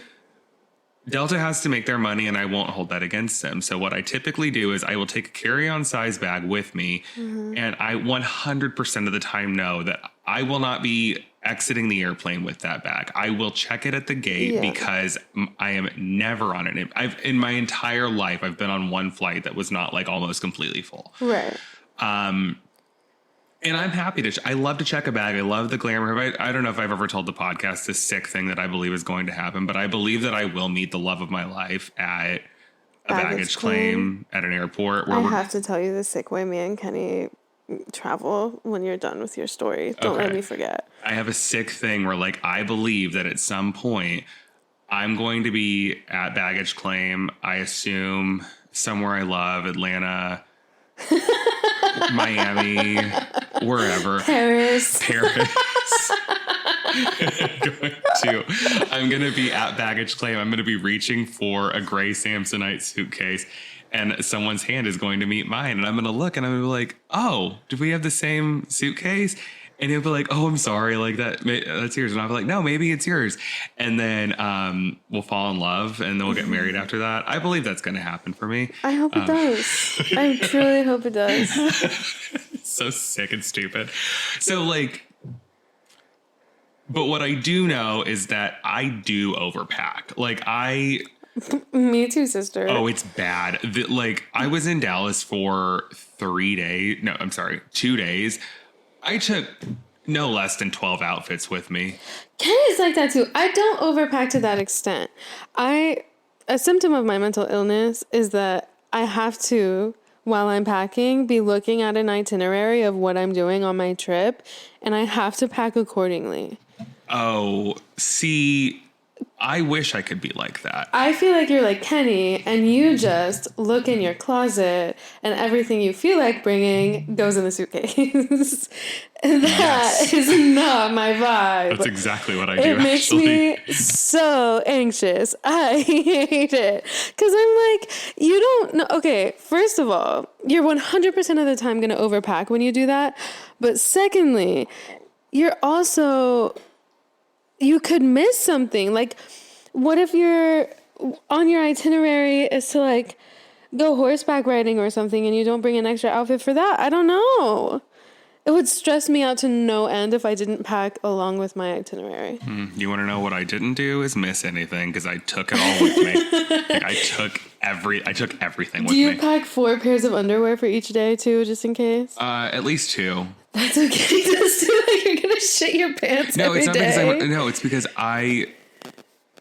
Delta has to make their money, and I won't hold that against them. So what I typically do is I will take a carry-on size bag with me, and I 100% of the time know that I will not be exiting the airplane with that bag. I will check it at the gate because I am never on it. In my entire life, I've been on one flight that was not like almost completely full. Right. And I'm happy to... I love to check a bag. I love the glamour. I don't know if I've ever told the podcast this sick thing that I believe is going to happen, but I believe that I will meet the love of my life at a baggage claim at an airport. Where I have to tell you the sick way me and Kenny travel when you're done with your story. Don't let me forget. I have a sick thing where, like, I believe that at some point I'm going to be at baggage claim. I assume somewhere I love, Atlanta... Miami, wherever. Paris. I'm going to be at baggage claim. I'm going to be reaching for a gray Samsonite suitcase, and someone's hand is going to meet mine. And I'm going to look and I'm going to be like, oh, do we have the same suitcase? And he'll be like, oh, I'm sorry, like that's yours. And I'll be like, no, maybe it's yours. And then we'll fall in love, and then we'll get married after that. I believe that's going to happen for me. I hope it does. I truly hope it does. So sick and stupid. So like, but what I do know is that I do overpack. Like Me too, sister. Oh, it's bad. Like I was in Dallas for 2 days. I took no less than 12 outfits with me. Kenny's like that too. I don't overpack to that extent. A symptom of my mental illness is that I have to, while I'm packing, be looking at an itinerary of what I'm doing on my trip, and I have to pack accordingly. Oh, see, I wish I could be like that. I feel like you're like Kenny, and you just look in your closet, and everything you feel like bringing goes in the suitcase. That is not my vibe. That's exactly what I do, It makes me so anxious. I hate it. Because I'm like, you don't know. Okay, first of all, you're 100% of the time going to overpack when you do that. But secondly, you're also... You could miss something. Like, what if you're on your itinerary is to like go horseback riding or something and you don't bring an extra outfit for that? I don't know. It would stress me out to no end if I didn't pack along with my itinerary. You want to know what I didn't do is miss anything because I took it all with me. Like, I took took everything with me. Do you pack 4 pairs of underwear for each day too, just in case? At least 2. That's okay. Just feel like you're gonna shit your pants every day. It's because I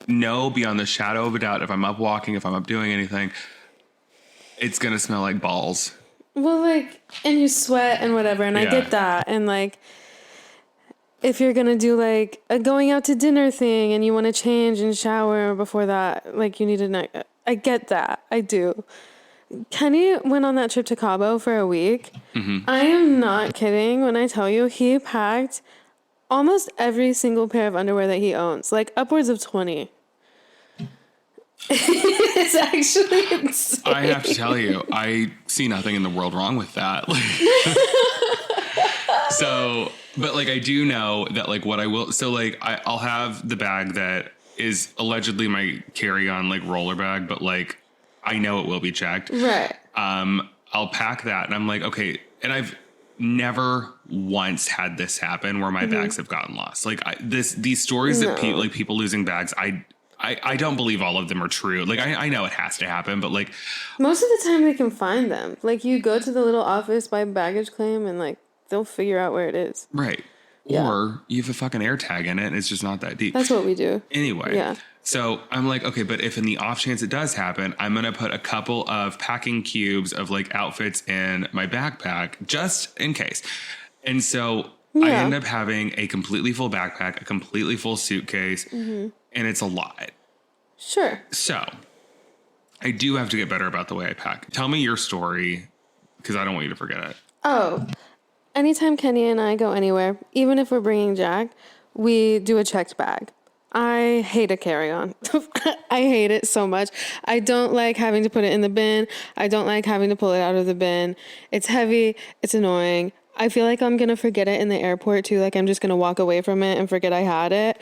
know beyond the shadow of a doubt, if I'm up walking, if I'm up doing anything, it's gonna smell like balls. Well, like, and you sweat and whatever, and I get that. And like, if you're gonna do like a going out to dinner thing and you want to change and shower before that, like you need a I get that. I do. Kenny went on that trip to Cabo for a week. Mm-hmm. I am not kidding when I tell you he packed almost every single pair of underwear that he owns, like upwards of 20. It's actually insane. I have to tell you, I see nothing in the world wrong with that. So, but like I do know that like what I will, so like I'll have the bag that is allegedly my carry-on like roller bag, but like I know it will be checked. Right. I'll pack that and I'm like, okay. And I've never once had this happen where my bags have gotten lost. Like these stories that people losing bags, I don't believe all of them are true. Like I know it has to happen, but like most of the time they can find them. Like you go to the little office by baggage claim and like they'll figure out where it is. Right. Yeah. Or you have a fucking air tag in it and it's just not that deep. That's what we do. Anyway. Yeah. So I'm like, okay, but if in the off chance it does happen, I'm going to put a couple of packing cubes of like outfits in my backpack just in case. And so I end up having a completely full backpack, a completely full suitcase, and it's a lot. Sure. So I do have to get better about the way I pack. Tell me your story because I don't want you to forget it. Oh, anytime Kenny and I go anywhere, even if we're bringing Jack, we do a checked bag. I hate a carry-on. I hate it so much. I don't like having to put it in the bin. I don't like having to pull it out of the bin. It's heavy. It's annoying. I feel like I'm going to forget it in the airport too. Like I'm just going to walk away from it and forget I had it.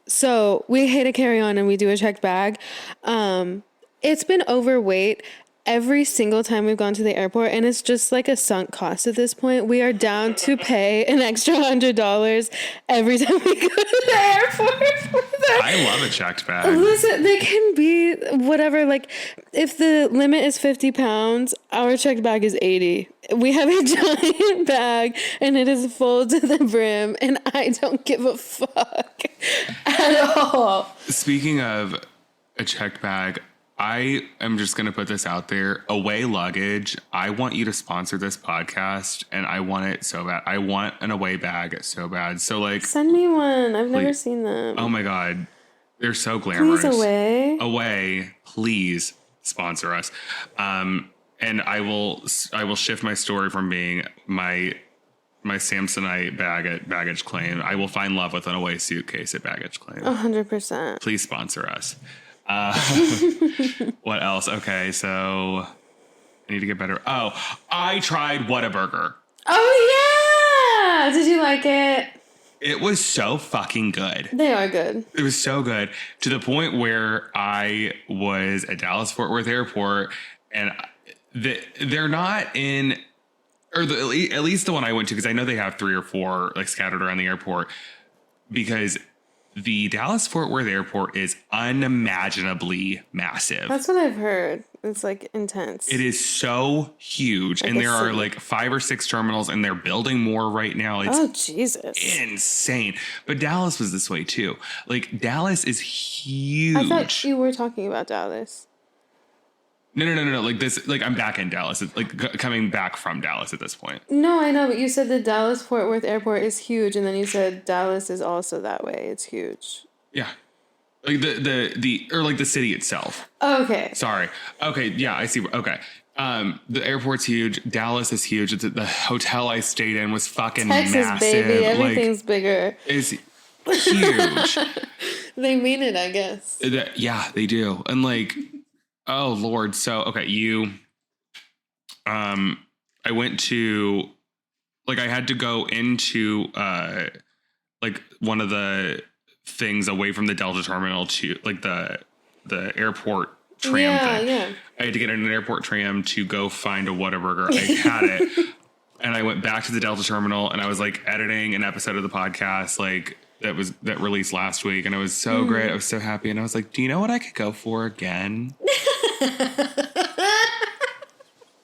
So we hate a carry-on and we do a checked bag. It's been overweight every single time we've gone to the airport, and it's just like a sunk cost at this point. We are down to pay an extra $100 every time we go to the airport for that. I love a checked bag. Listen, they can be whatever. Like, if the limit is 50 pounds, our checked bag is 80. We have a giant bag, and it is full to the brim, and I don't give a fuck at all. Speaking of a checked bag, I am just going to put this out there. Away luggage. I want you to sponsor this podcast and I want it so bad. I want an away bag so bad. So like, send me one. I've never seen them. Oh my God. They're so glamorous. Please away, please sponsor us. And I will shift my story from being my Samsonite bag at baggage claim. I will find love with an away suitcase at baggage claim. 100%. Please sponsor us. What else? Okay, so I need to get better. Oh, I tried Whataburger. Oh yeah! Did you like it? It was so fucking good. They are good. It was so good to the point where I was at Dallas Fort Worth Airport, and they're not in, or at least the one I went to, because I know they have 3 or 4 like scattered around the airport, because the Dallas Fort Worth Airport is unimaginably massive. That's what I've heard. It's like intense. It is so huge. Like, and there are like 5 or 6 terminals and they're building more right now. It's Jesus. Insane. But Dallas was this way too. Like Dallas is huge. I thought you were talking about Dallas. No. Like this, like I'm back in Dallas. It's like coming back from Dallas at this point. No, I know, but you said the Dallas Fort Worth Airport is huge, and then you said Dallas is also that way. It's huge. Yeah, like the or like the city itself. Okay. Sorry. Okay. Yeah, I see. Okay. The airport's huge. Dallas is huge. The hotel I stayed in was fucking Texas, massive. baby. Everything's like, bigger. It's huge. They mean it, I guess. Yeah, they do. And like, oh Lord. So, okay, I went to, like, I had to go into, like one of the things away from the Delta terminal to like the airport tram thing. Yeah. I had to get in an airport tram to go find a Whataburger. I had it. And I went back to the Delta terminal and I was like editing an episode of the podcast, like that released last week. And it was so great. I was so happy. And I was like, do you know what I could go for again?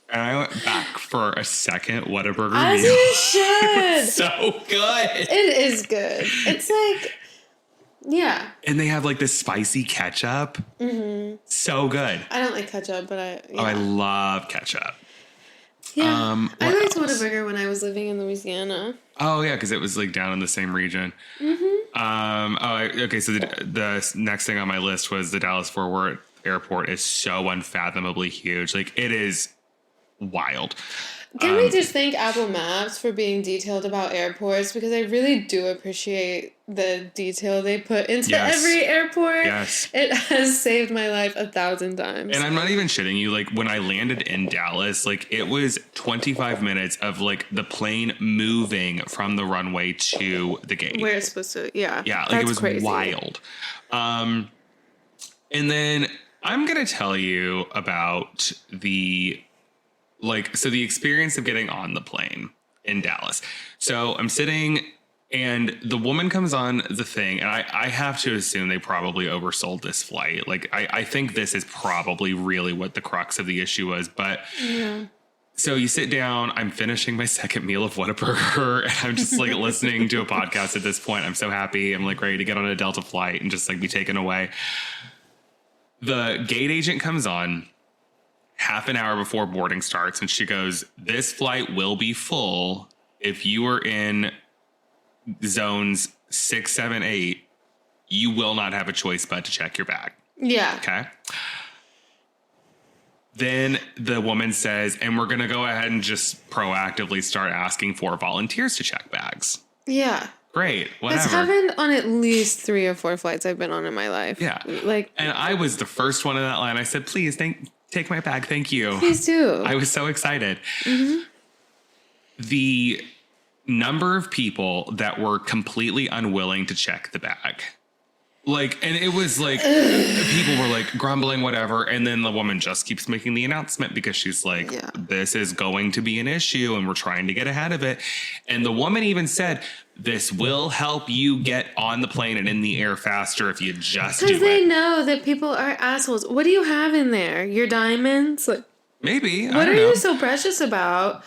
And I went back for a second Whataburger As meal. you should. So good. It is good. It's like, yeah. And they have like this spicy ketchup. Mm-hmm. So good. I don't like ketchup, but Oh, I love ketchup. Yeah. I liked Whataburger when I was living in Louisiana. Oh, yeah, because it was like down in the same region. Mm-hmm. Okay, so the next thing on my list was the Dallas-Fort Worth airport is so unfathomably huge. Like, it is wild. Can we just thank Apple Maps for being detailed about airports? Because I really do appreciate the detail they put into every airport. Yes. It has saved my life 1,000 times. And I'm not even shitting you. Like, when I landed in Dallas, like, it was 25 minutes of, like, the plane moving from the runway to the gate. Where it's supposed to, yeah. Yeah, like, it was crazy. Wild. And then I'm going to tell you about the experience of getting on the plane in Dallas. So I'm sitting and the woman comes on the thing, and I have to assume they probably oversold this flight. Like, I think this is probably really what the crux of the issue was. But so you sit down, I'm finishing my second meal of Whataburger, and I'm just like listening to a podcast at this point. I'm so happy. I'm like ready to get on a Delta flight and just like be taken away. The gate agent comes on half an hour before boarding starts, and she goes, "This flight will be full if you are in zones 6, 7, 8. You will not have a choice but to check your bag." Yeah. Okay. Then the woman says, "And we're going to go ahead and just proactively start asking for volunteers to check bags." Yeah. Great. Whatever. It's happened on at least 3 or 4 flights I've been on in my life. Yeah. Like, and I was the first one in that line. I said, "Please, take my bag. Thank you." Please do. I was so excited. Mm-hmm. The number of people that were completely unwilling to check the bag. Like, and it was like, people were like grumbling, whatever. And then the woman just keeps making the announcement because she's like, this is going to be an issue and we're trying to get ahead of it. And the woman even said, "This will help you get on the plane and in the air faster if you just do it." Because they know that people are assholes. What do you have in there? Your diamonds? Like, maybe. What are you so precious about?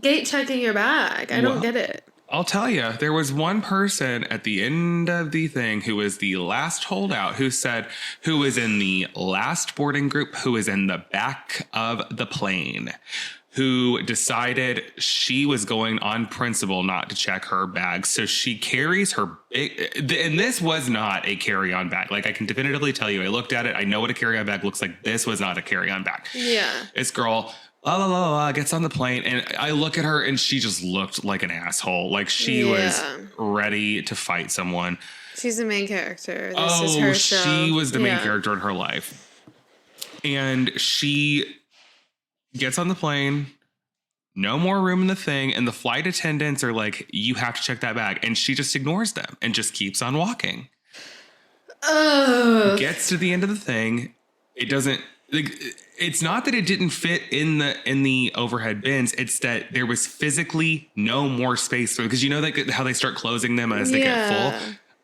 Gate checking your bag. I don't get it. I'll tell you, there was one person at the end of the thing who was the last holdout who was in the last boarding group, who was in the back of the plane, who decided she was going on principle not to check her bag. So she carries her and this was not a carry-on bag. Like, I can definitively tell you, I looked at it. I know what a carry-on bag looks like. This was not a carry-on bag. Yeah. This girl gets on the plane, and I look at her, and she just looked like an asshole. Like, she was ready to fight someone. She's the main character. This is her show. She was the main character in her life. And she gets on the plane, no more room in the thing, and the flight attendants are like, "You have to check that bag." And she just ignores them and just keeps on walking. Gets to the end of the thing. It doesn't... Like, it's not that it didn't fit in the overhead bins. It's that there was physically no more space for, because you know like how they start closing them as they get full.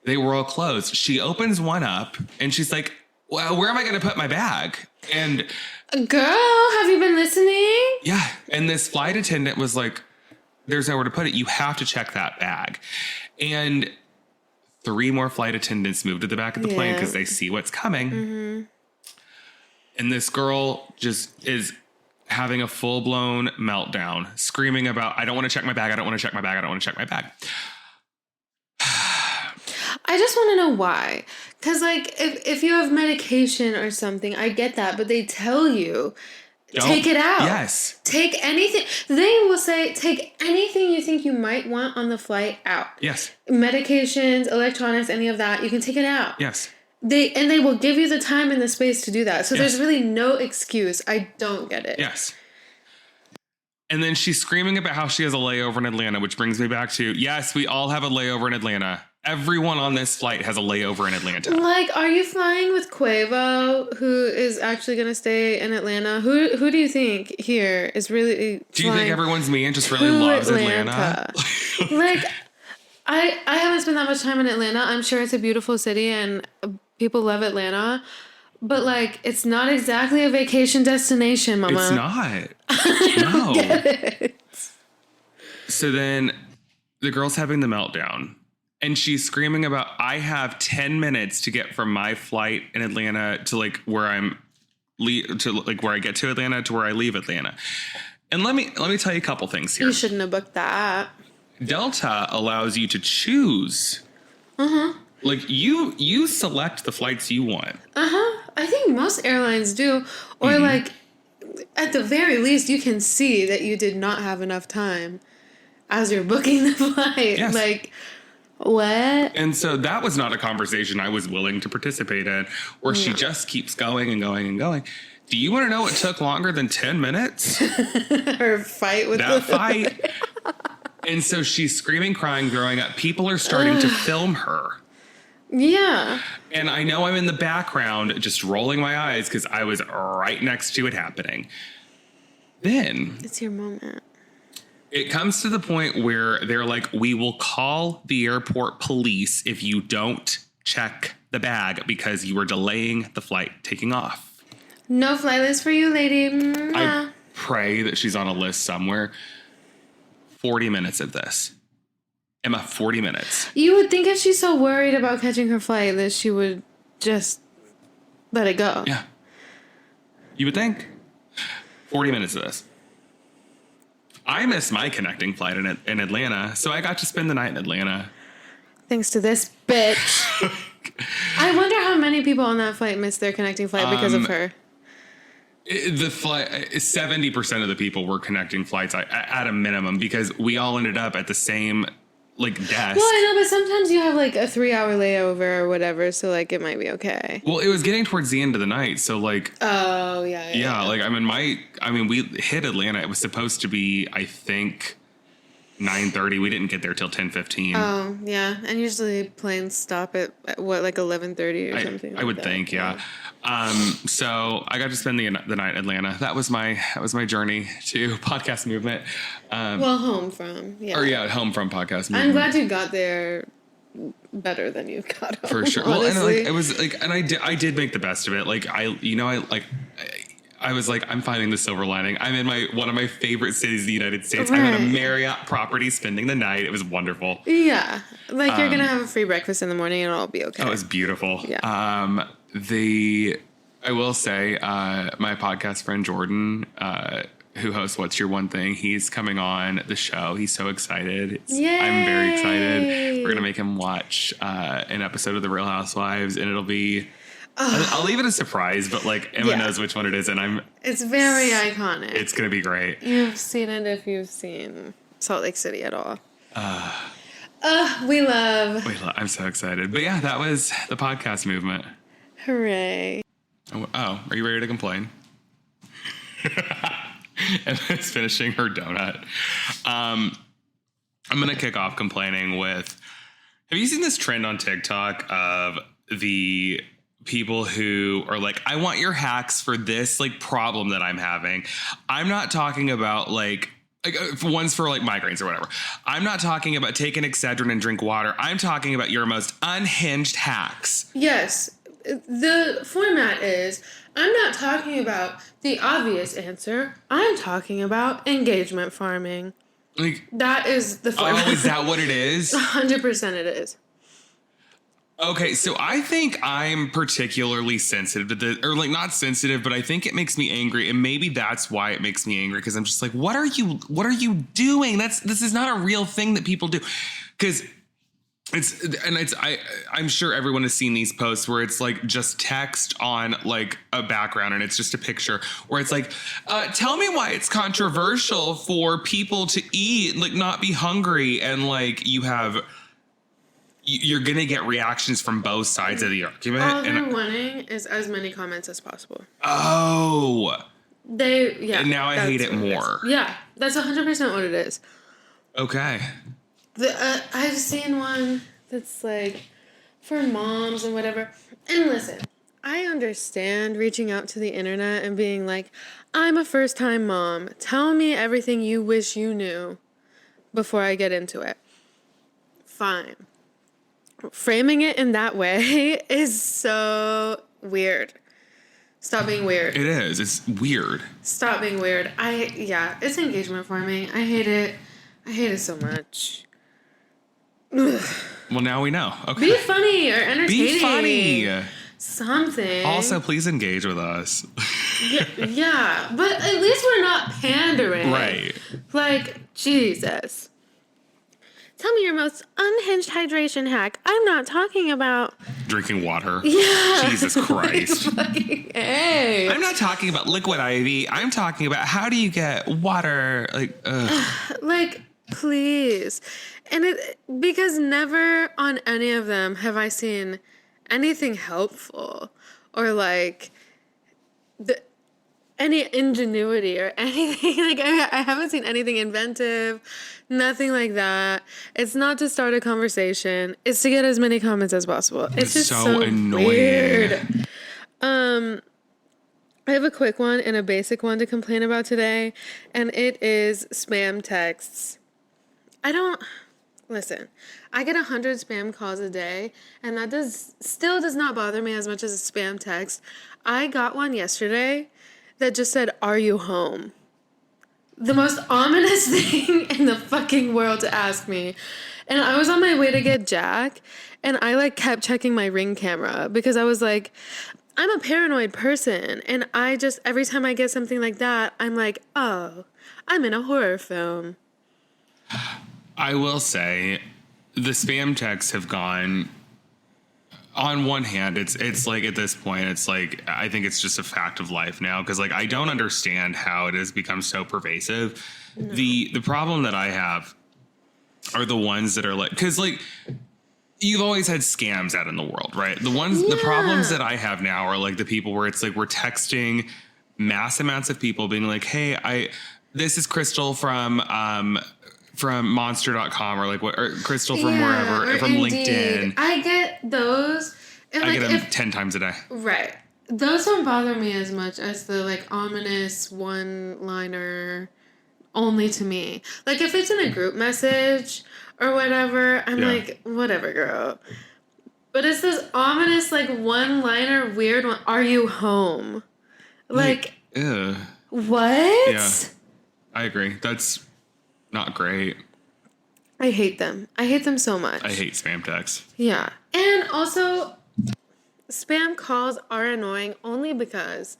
They were all closed. She opens one up and she's like, "Well, where am I going to put my bag?" And girl, have you been listening? Yeah, and this flight attendant was like, "There's nowhere to put it. You have to check that bag." And 3 more flight attendants moved to the back of the plane because they see what's coming. Mm-hmm. And this girl just is having a full-blown meltdown, screaming about, "I don't want to check my bag. I don't want to check my bag. I don't want to check my bag." I just want to know why. Because, like, if you have medication or something, I get that. But they tell you, take it out. Yes. Take anything. They will say, take anything you think you might want on the flight out. Yes. Medications, electronics, any of that. You can take it out. Yes. They will give you the time and the space to do that. So there's really no excuse. I don't get it. Yes. And then she's screaming about how she has a layover in Atlanta, which brings me back to, yes, we all have a layover in Atlanta. Everyone on this flight has a layover in Atlanta. Like, are you flying with Quavo, who is actually going to stay in Atlanta? Who do you think here is really Do you think everyone's me and just really loves Atlanta? Like, I haven't spent that much time in Atlanta. I'm sure it's a beautiful city and people love Atlanta. But, like, it's not exactly a vacation destination, Mama. It's not. No. So then the girl's having the meltdown. And she's screaming about, I have 10 minutes to get from my flight in Atlanta to, like, where where I get to Atlanta to where I leave Atlanta. And let me tell you a couple things here. You shouldn't have booked that. Delta allows you to choose. Like, you select the flights you want. I think most airlines do. Or, like, at the very least, you can see that you did not have enough time as you're booking the flight. Yes. Like, what? And so that was not a conversation I was willing to participate in, where she just keeps going and going and going. Do you want to know what took longer than 10 minutes? Her fight with that fight. And so she's screaming, crying, throwing up. People are starting to film her. Yeah. And I know I'm in the background just rolling my eyes because I was right next to it happening. Then it's your moment. It comes to the point where they're like, we will call the airport police if you don't check the bag because you are delaying the flight taking off. No flight list for you, lady. I pray that she's on a list somewhere. 40 minutes of this. Emma, 40 minutes. You would think if she's so worried about catching her flight that she would just let it go. Yeah. You would think. 40 minutes of this. I missed my connecting flight in Atlanta, so I got to spend the night in Atlanta. Thanks to this bitch. I wonder how many people on that flight missed their connecting flight because of her. The flight, 70% of the people were connecting flights at a minimum because we all ended up at the same desk. Well, I know, but sometimes you have like a 3-hour layover or whatever, so like it might be okay. Well, it was getting towards the end of the night, so like. Oh yeah. We hit Atlanta. It was supposed to be, I think, 9:30. We didn't get there till 10:15. Oh yeah, and usually planes stop at what, like 11:30 or something. I would think, yeah. So I got to spend the night in Atlanta. That was my journey to podcast movement. Home from home from podcast movement. I'm glad you got there better than you got home. For sure. Honestly. Well, and it was and I did make the best of it. I was like, I'm finding the silver lining. I'm in one of my favorite cities in the United States. Right. I'm at a Marriott property spending the night. It was wonderful. Yeah. Like you're going to have a free breakfast in the morning and it'll all be okay. Oh, it was beautiful. Yeah. I will say, my podcast friend Jordan, who hosts What's Your One Thing, he's coming on the show. He's so excited. Yay! I'm very excited. We're going to make him watch an episode of The Real Housewives, and it'll be... I'll leave it a surprise, but Emma knows which one it is, and it's very iconic. It's gonna be great. You've seen it if you've seen Salt Lake City at all. We love. I'm so excited. But yeah, that was the podcast movement. Hooray! Oh, are you ready to complain? Emma's finishing her donut. I'm gonna kick off complaining with. Have you seen this trend on TikTok of the people who are like, I want your hacks for this problem that I'm having? I'm not talking about ones for migraines or whatever. I'm not talking about take an Excedrin and drink water. I'm talking about your most unhinged hacks. Yes. The format is, I'm not talking about the obvious answer. I'm talking about engagement farming. That is the format. Oh, is that what it is? 100% it is. Okay, so I think I'm particularly sensitive to this, or not sensitive, but I think it makes me angry, and maybe that's why it makes me angry, because I'm just like, what are you doing? This is not a real thing that people do, because I'm sure everyone has seen these posts where it's just text on a background, and it's just a picture where it's tell me why it's controversial for people to eat, not be hungry, and you have. You're going to get reactions from both sides of the argument. All they're wanting is as many comments as possible. Oh. And now I hate it more. Yeah, that's 100% what it is. Okay. I've seen one that's for moms and whatever. And listen, I understand reaching out to the internet and being I'm a first-time mom. Tell me everything you wish you knew before I get into it. Fine. Framing it in that way is so weird. Stop being weird. It is. It's weird. Stop being weird. It's engagement farming. I hate it. I hate it so much. Ugh. Well, now we know. Okay. Be funny or entertaining. Be funny. Something. Also, please engage with us. Yeah, but at least we're not pandering. Right. Like, Jesus. Tell me your most unhinged hydration hack. I'm not talking about Drinking water. Yeah. Jesus Christ. Hey. I'm not talking about liquid IV. I'm talking about how do you get water? Like, ugh. Like, please. And because never on any of them have I seen anything helpful or like any ingenuity or anything. Like, I haven't seen anything inventive, nothing like that. It's not to start a conversation. It's to get as many comments as possible. It's just so annoying. Weird. I have a quick one and a basic one to complain about today, and it is spam texts. Listen, I get 100 spam calls a day, and that still does not bother me as much as a spam text. I got one yesterday that just said, "Are you home?" The most ominous thing in the fucking world to ask me. And I was on my way to get Jack, and I like kept checking my Ring camera because I was like, I'm a paranoid person, and I just, every time I get something like that, I'm like, oh, I'm in a horror film. I will say the spam texts have gone, on one hand, it's like at this point, it's like, I think it's just a fact of life now. Cause like, I don't understand how it has become so pervasive. No. The problem that I have are the ones that are like, cause like, you've always had scams out in the world, right? The problems that I have now are like the people where it's like, we're texting mass amounts of people being like, hey, this is Crystal from monster.com or like what, or Crystal from wherever, or from Indeed. LinkedIn. I get those. And I get them 10 times a day. Right. Those don't bother me as much as the like ominous one-liner only to me. Like if it's in a group message or whatever, I'm like, whatever, girl. But it's this ominous like one-liner weird one. Are you home? Like, ew. What? Yeah. I agree. That's not great. I hate them. I hate them so much. I hate spam texts. Yeah. And also, spam calls are annoying only because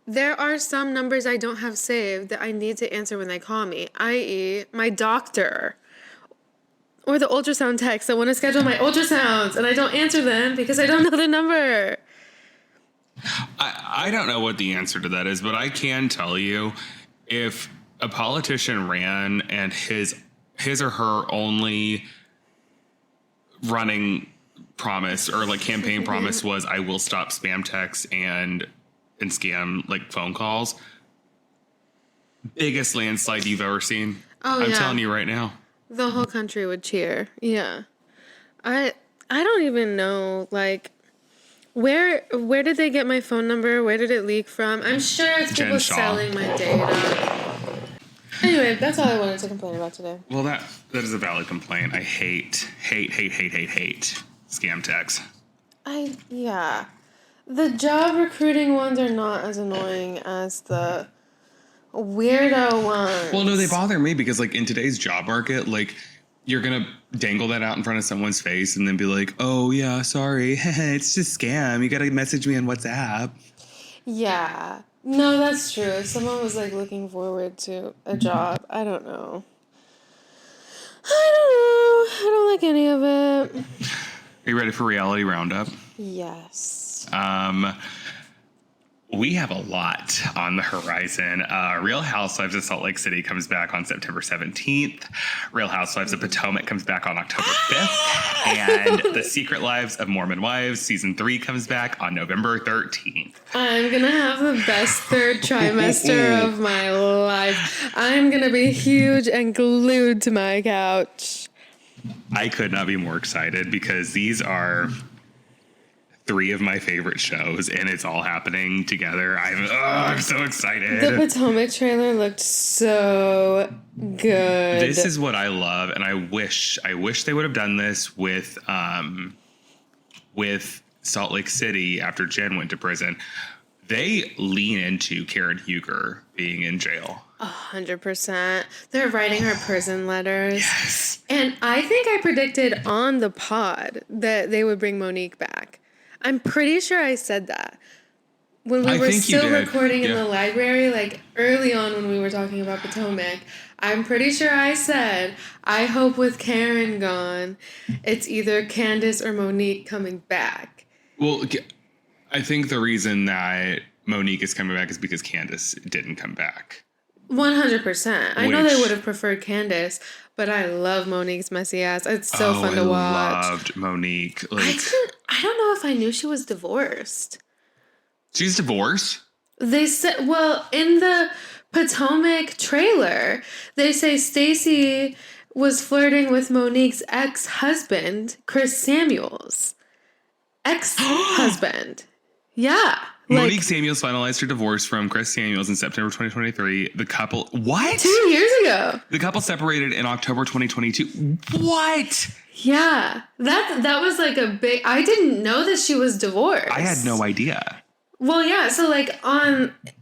there are some numbers I don't have saved that I need to answer when they call me, i.e. my doctor. Or the ultrasound text. I want to schedule my ultrasounds and I don't answer them because I don't know the number. I don't know what the answer to that is, but I can tell you if a politician ran and his or her only running promise or like campaign promise was I will stop spam texts and scam like phone calls, biggest landslide you've ever seen. I'm telling you right now. The whole country would cheer. Yeah. I don't even know like where did they get my phone number? Where did it leak from? I'm sure it's people selling my data. Anyway, that's all I wanted to complain about today. Well, that is a valid complaint. I hate scam texts. The job recruiting ones are not as annoying as the weirdo ones. Well, no, they bother me because like in today's job market, like you're going to dangle that out in front of someone's face and then be like, oh yeah, sorry. It's just scam. You got to message me on WhatsApp. Yeah. No, that's true. If someone was like looking forward to a job, I don't know. I don't like any of it. Are you ready for Reality Roundup? Yes. We have a lot on the horizon. Real Housewives of Salt Lake City comes back on September 17th. Real Housewives of Potomac comes back on October 5th. And The Secret Lives of Mormon Wives Season 3 comes back on November 13th. I'm going to have the best third trimester of my life. I'm going to be huge and glued to my couch. I could not be more excited because these are 3 of my favorite shows, and it's all happening together. I'm so excited. The Potomac trailer looked so good. This is what I love, and I wish they would have done this with Salt Lake City after Jen went to prison. they lean into Karen Huger being in jail. 100%. They're writing her prison letters. Yes. And I think I predicted on the pod that they would bring Monique back. I'm pretty sure I said that. When we were still recording in the library, like early on when we were talking about Potomac, I'm pretty sure I said, I hope with Karen gone, it's either Candace or Monique coming back. Well, I think the reason that Monique is coming back is because Candace didn't come back. 100%. I know they would have preferred Candace, but I love Monique's messy ass. It's so fun to watch. I loved Monique. Like, I don't know if I knew she was divorced. She's divorced? They said, well, in the Potomac trailer, they say Stacey was flirting with Monique's ex-husband, Chris Samuels. Ex-husband. Yeah. Monique Samuels finalized her divorce from Chris Samuels in September 2023. The couple... What? 2 years ago. The couple separated in October 2022. What? Yeah. That was like a big... I didn't know that she was divorced. I had no idea. Well, yeah, so like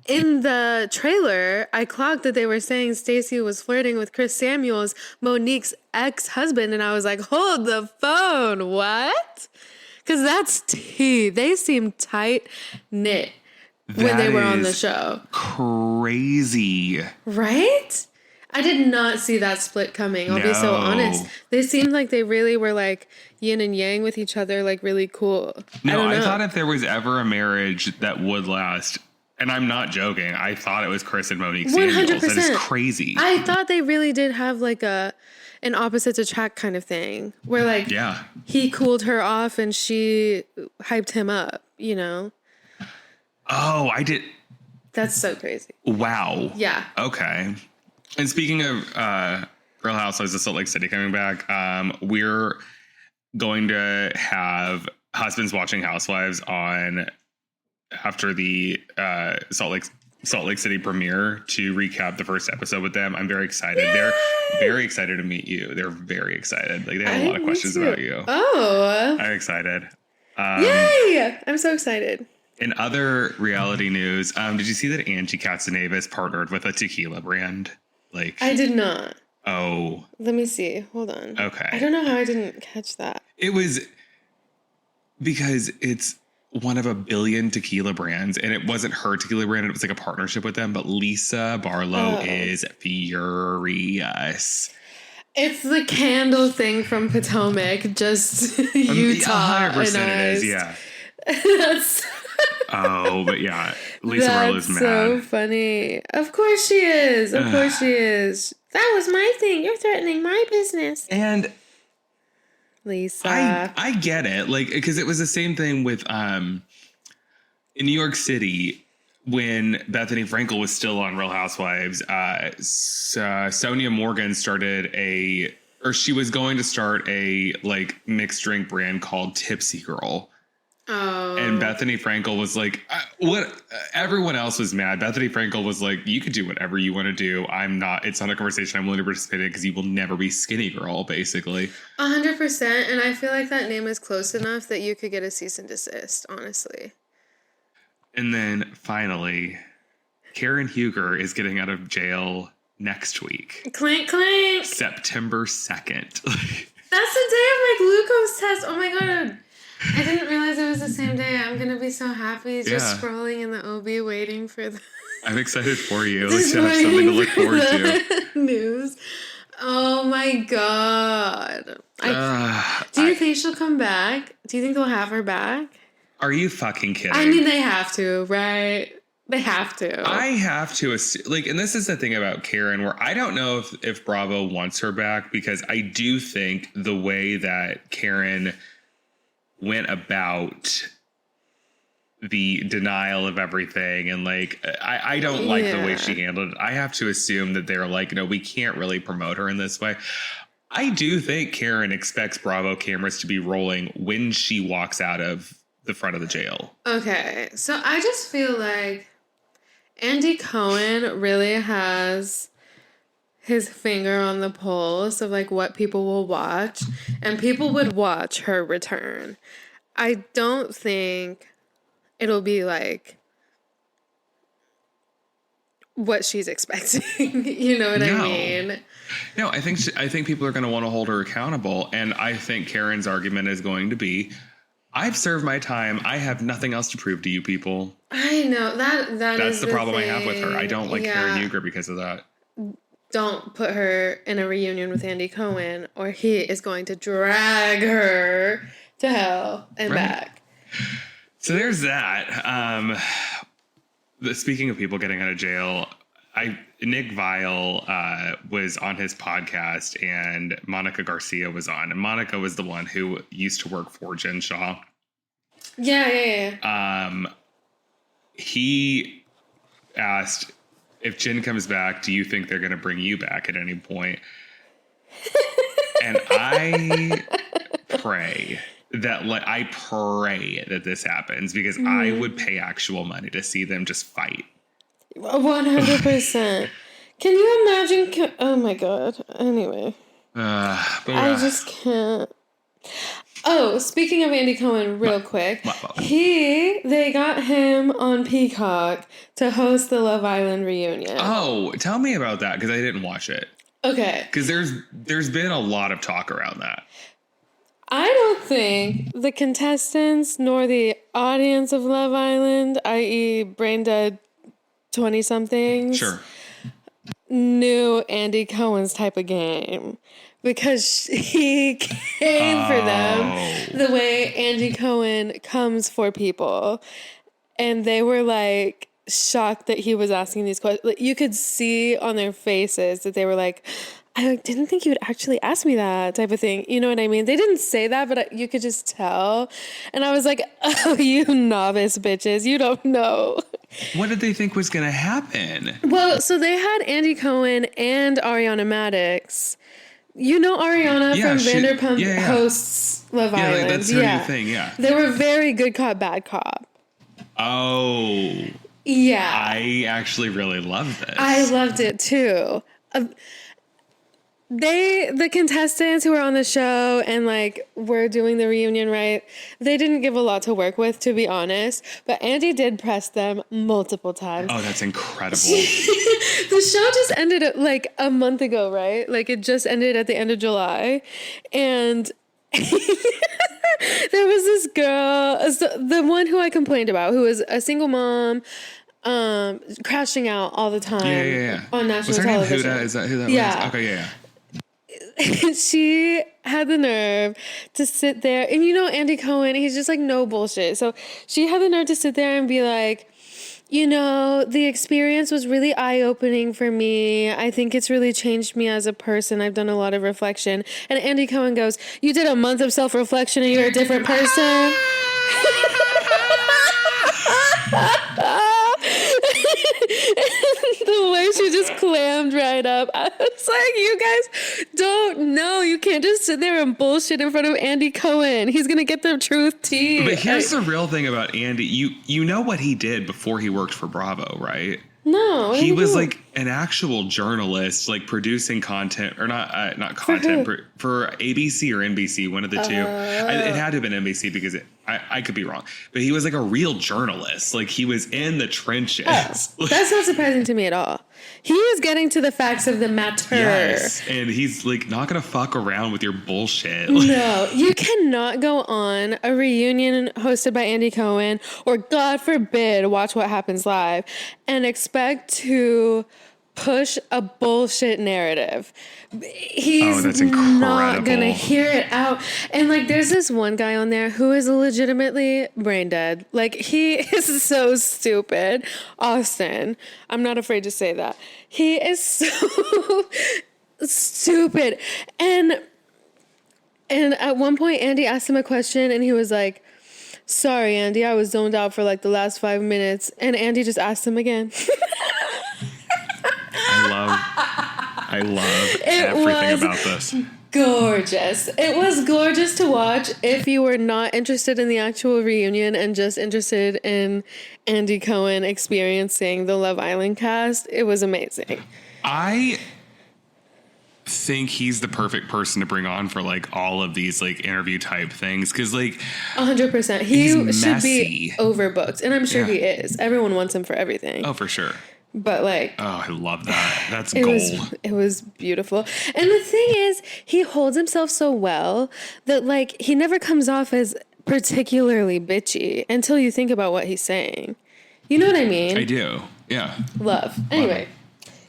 in the trailer, I clocked that they were saying Stacey was flirting with Chris Samuels, Monique's ex-husband, and I was like, hold the phone, what? Because that's tea. They seemed tight-knit when they were on the show. Crazy. Right? I did not see that split coming, I'll be so honest. They seemed like they really were like yin and yang with each other, like really cool. No, I thought if there was ever a marriage that would last, and I'm not joking, I thought it was Chris and Monique Samuels. 100%. That is crazy. I thought they really did have like an opposites attract kind of thing, where like he cooled her off and she hyped him up, you know? Oh, I did. That's so crazy. Wow. Yeah. Okay. And speaking of Real Housewives of Salt Lake City coming back, we're going to have Husbands Watching Housewives on after the Salt Lake City premiere to recap the first episode with them. I'm very excited. Yay! They're very excited to meet you. They're very excited. Like they have a lot of questions about you. Oh, I'm excited. Yay! I'm so excited. In other reality news, did you see that Angie Katsunavis partnered with a tequila brand? Like I did not. Oh. Let me see. Hold on. Okay. I don't know how I didn't catch that. It was because it's one of a billion tequila brands, and it wasn't her tequila brand. It was like a partnership with them, but Lisa Barlow is furious. It's the candle thing from Potomac, just Utah. 100% it is, yeah. That's... Oh, but yeah, Lisa Barlow's mad. That's so funny. Of course she is. Of course she is. That was my thing. You're threatening my business. And Lisa, I get it. Like, because it was the same thing with in New York City when Bethany Frankel was still on Real Housewives. Sonia Morgan she was going to start a like mixed drink brand called Tipsy Girl. Oh. And Bethany Frankel was like, what? Everyone else was mad. Bethany Frankel was like, you could do whatever you want to do. It's not a conversation I'm willing to participate in because you will never be Skinny Girl, basically. 100%. And I feel like that name is close enough that you could get a cease and desist, honestly. And then finally, Karen Huger is getting out of jail next week. Clink, clink. September 2nd. That's the day of my glucose test. Oh my God. I didn't realize it was the same day. I'm going to be so happy just scrolling in the OB waiting for the... I'm excited for you. At least you have something to look forward to. News. Oh my God. Do you think she'll come back? Do you think they'll have her back? Are you fucking kidding? I mean, they have to, right? They have to. I have to like, and this is the thing about Karen, where I don't know if Bravo wants her back, because I do think the way that Karen went about the denial of everything, and like I don't like the way she handled it. I have to assume that they're like, we can't really promote her in this way. I do think Karen expects Bravo cameras to be rolling when she walks out of the front of the jail. Okay, so I just feel like Andy Cohen really has his finger on the pulse of like what people will watch, and people would watch her return. I don't think it'll be like what she's expecting. You know what I mean? No, I think people are going to want to hold her accountable. And I think Karen's argument is going to be, I've served my time. I have nothing else to prove to you people. I know that's the problem I have with her. I don't like Karen Huger because of that. Don't put her in a reunion with Andy Cohen, or he is going to drag her to hell and back. So there's that. Speaking of people getting out of jail, Nick Viall was on his podcast, and Monica Garcia was on. And Monica was the one who used to work for Jen Shaw. Yeah. He asked, if Jen comes back, do you think they're going to bring you back at any point? And I pray that this happens, because I would pay actual money to see them just fight. 100%. Can you imagine? Oh my God. Anyway. I just can't. Oh, speaking of Andy Cohen, real quick. They got him on Peacock to host the Love Island reunion. Oh, tell me about that, because I didn't watch it. Okay. Because there's been a lot of talk around that. I don't think the contestants nor the audience of Love Island, i.e. brain dead 20-somethings, knew Andy Cohen's type of game. Because he came for them the way Andy Cohen comes for people. And they were like shocked that he was asking these questions. Like, you could see on their faces that they were like, I didn't think you would actually ask me that type of thing. You know what I mean? They didn't say that, but you could just tell. And I was like, oh, you novice bitches. You don't know. What did they think was going to happen? Well, so they had Andy Cohen and Ariana Madix. You know Ariana from Vanderpump hosts Love Island. Like, that's her new thing, They were very good cop, bad cop. Oh. Yeah. I actually really loved this. I loved it too. The contestants who were on the show and like were doing the reunion, right? They didn't give a lot to work with, to be honest. But Andy did press them multiple times. Oh, that's incredible. The show just ended like a month ago, right? Like it just ended at the end of July. And there was this girl, the one who I complained about, who was a single mom, crashing out all the time on national television. Name Huda? Is that who that was? Okay, yeah. She had the nerve to sit there, and you know Andy Cohen, he's just like no bullshit. So she had the nerve to sit there and be like, you know, the experience was really eye-opening for me. I think it's really changed me as a person. I've done a lot of reflection. And Andy Cohen goes, you did a month of self-reflection and you're a different person? The way she just clammed right up. I was like, you guys don't know. You can't just sit there and bullshit in front of Andy Cohen. He's going to get the truth tea. But here's the real thing about Andy. You know what he did before he worked for Bravo, right? No. He was like an actual journalist, like producing content, or not content, for ABC or NBC, one of the two. It had to have been NBC because I could be wrong. But he was like a real journalist. Like he was in the trenches. Oh, that's not surprising to me at all. He is getting to the facts of the matter. Yes, and he's like not going to fuck around with your bullshit. No, you cannot go on a reunion hosted by Andy Cohen, or God forbid, Watch What Happens Live, and expect to push a bullshit narrative. He's not gonna hear it out. And like there's this one guy on there who is legitimately brain dead. Like he is so stupid. Austin, I'm not afraid to say that. He is so stupid. And at one point Andy asked him a question and he was like, sorry Andy, I was zoned out for like the last 5 minutes. And Andy just asked him again. I love everything about this. Gorgeous. It was gorgeous to watch if you were not interested in the actual reunion and just interested in Andy Cohen experiencing the Love Island cast. It was amazing. I think he's the perfect person to bring on for like all of these like interview type things, because like 100% he should be overbooked, and I'm sure he is. Everyone wants him for everything. Oh, for sure. But like, oh, I love that. That's gold. It was beautiful. And the thing is, he holds himself so well that like he never comes off as particularly bitchy until you think about what he's saying. You know what I mean? I do. Yeah. Love. Anyway.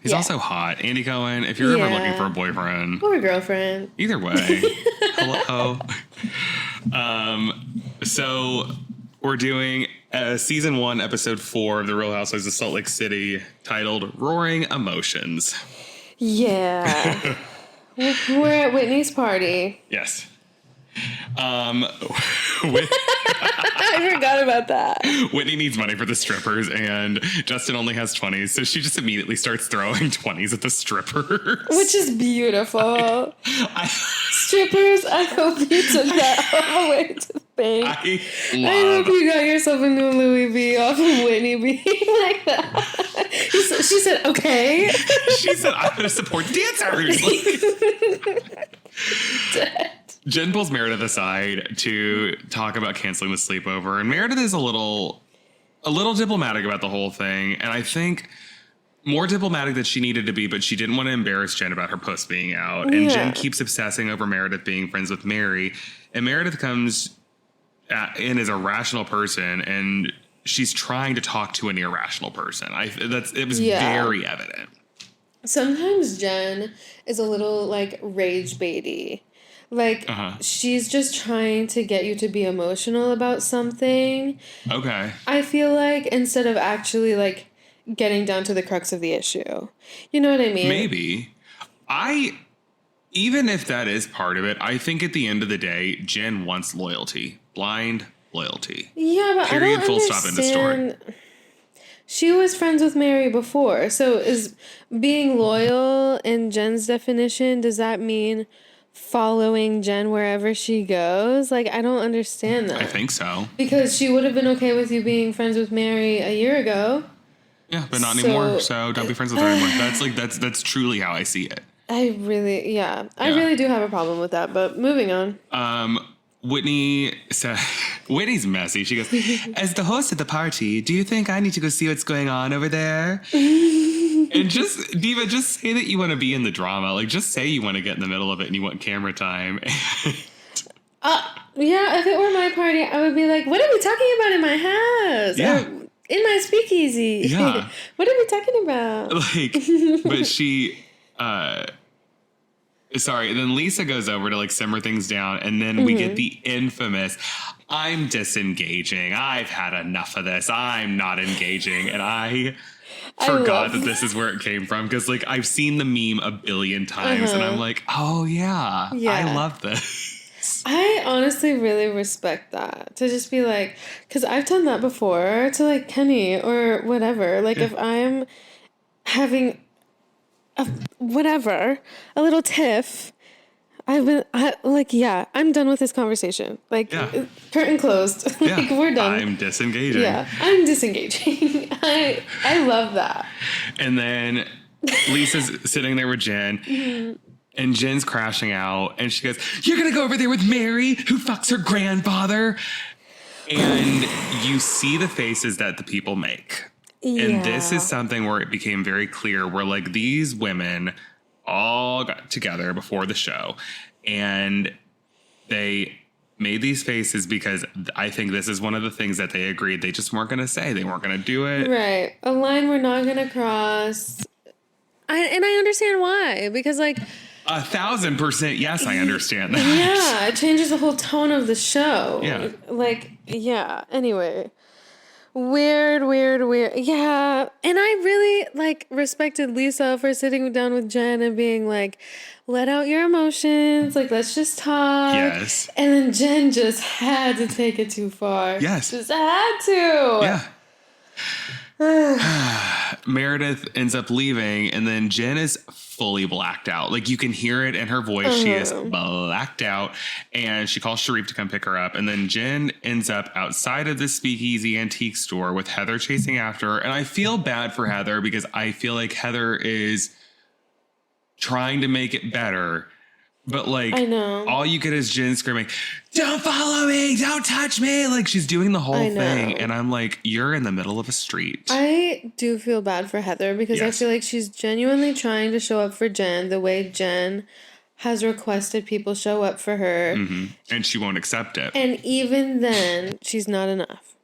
He's also hot. Andy Cohen, if you're ever looking for a boyfriend. Or a girlfriend. Either way. Hello. So we're doing season 1, episode 4 of The Real Housewives of Salt Lake City, titled Roaring Emotions. Yeah. We're at Whitney's party. Yes. I forgot about that. Whitney needs money for the strippers, and Justin only has 20s, so she just immediately starts throwing 20s at the strippers. Which is beautiful. Strippers, I hope you took that all the way to the bank. I hope you got yourself a new Louis V off of Whitney being like that. She said, okay. She said, I'm going to support dancers. Jen pulls Meredith aside to talk about canceling the sleepover, and Meredith is a little diplomatic about the whole thing, and I think more diplomatic than she needed to be, but she didn't want to embarrass Jen about her puss being out, and Jen keeps obsessing over Meredith being friends with Mary, and Meredith comes in as a rational person, and she's trying to talk to an irrational person. It was very evident. Sometimes Jen is a little like rage baity. Like, she's just trying to get you to be emotional about something. Okay. I feel like, instead of actually, like, getting down to the crux of the issue. You know what I mean? Maybe. Even if that is part of it, I think at the end of the day, Jen wants loyalty. Blind loyalty. Yeah, but period, I don't full understand. Stop in the story. She was friends with Mary before. So is being loyal in Jen's definition, does that mean following Jen wherever she goes? Like, I don't understand that. I think so. Because she would have been okay with you being friends with Mary a year ago. Yeah, but not anymore. So don't be friends with her anymore. That's truly how I see it. I really do have a problem with that, but moving on. Whitney said, Whitney's messy. She goes, as the host of the party, do you think I need to go see what's going on over there? And Diva, just say that you want to be in the drama. Like, just say you want to get in the middle of it and you want camera time. Yeah, if it were my party, I would be like, what are we talking about in my house? Yeah. Or in my speakeasy? Yeah. What are we talking about? Like, but she, sorry, then Lisa goes over to, like, simmer things down, and then we get the infamous, I'm disengaging. I've had enough of this. I'm not engaging. And I forgot that this is where it came from, because, like, I've seen the meme a billion times, and I'm like, oh, yeah, I love this. I honestly really respect that. To just be like, because I've done that before to, like, Kenny or whatever. Like, if I'm having a little tiff, I'm done with this conversation. Like, curtain closed. Like, we're done. I'm disengaging. Yeah, I'm disengaging. I love that. And then Lisa's sitting there with Jen, and Jen's crashing out, and she goes, you're going to go over there with Mary, who fucks her grandfather? And you see the faces that the people make. Yeah. And this is something where it became very clear, where, like, these women all got together before the show, and they made these faces because I think this is one of the things that they agreed they just weren't going to say. They weren't going to do it. Right. A line we're not going to cross. And I understand why. Because, like, 1,000%, yes, I understand that. Yeah, it changes the whole tone of the show. Yeah. Like, yeah. Anyway. Weird. Yeah. And I really, like, respected Lisa for sitting down with Jen and being like, let out your emotions. Like, let's just talk. Yes. And then Jen just had to take it too far. Yes. Just had to. Yeah. Meredith ends up leaving, and then Jen is fully blacked out. Like, you can hear it in her voice. She is blacked out, and she calls Sharif to come pick her up. And then Jen ends up outside of the speakeasy antique store with Heather chasing after her. And I feel bad for Heather, because I feel like Heather is trying to make it better, But like, I know. all you get is Jen screaming, "Don't follow me! Don't touch me!" Like she's doing the whole thing, and I'm like, "You're in the middle of a street." I do feel bad for Heather because I feel like she's genuinely trying to show up for Jen the way Jen has requested people show up for her, and she won't accept it. And even then, she's not enough.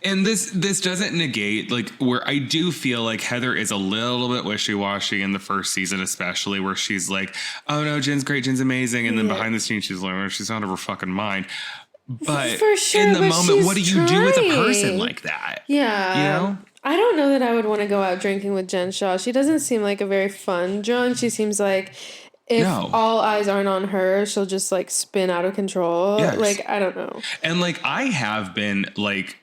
And this doesn't negate, like, where I do feel like Heather is a little bit wishy-washy in the first season, especially where she's like, "Oh no, Jen's great, Jen's amazing," and then behind the scenes she's like, "Oh, she's out of her fucking mind." But for sure, in the moment, what do you do with a trying. person like that? Yeah, you know, I don't know that I would want to go out drinking with Jen Shaw. She doesn't seem like a very fun drunk. She seems like if all eyes aren't on her, she'll just like spin out of control. Yes. Like, I don't know. And like I have been like,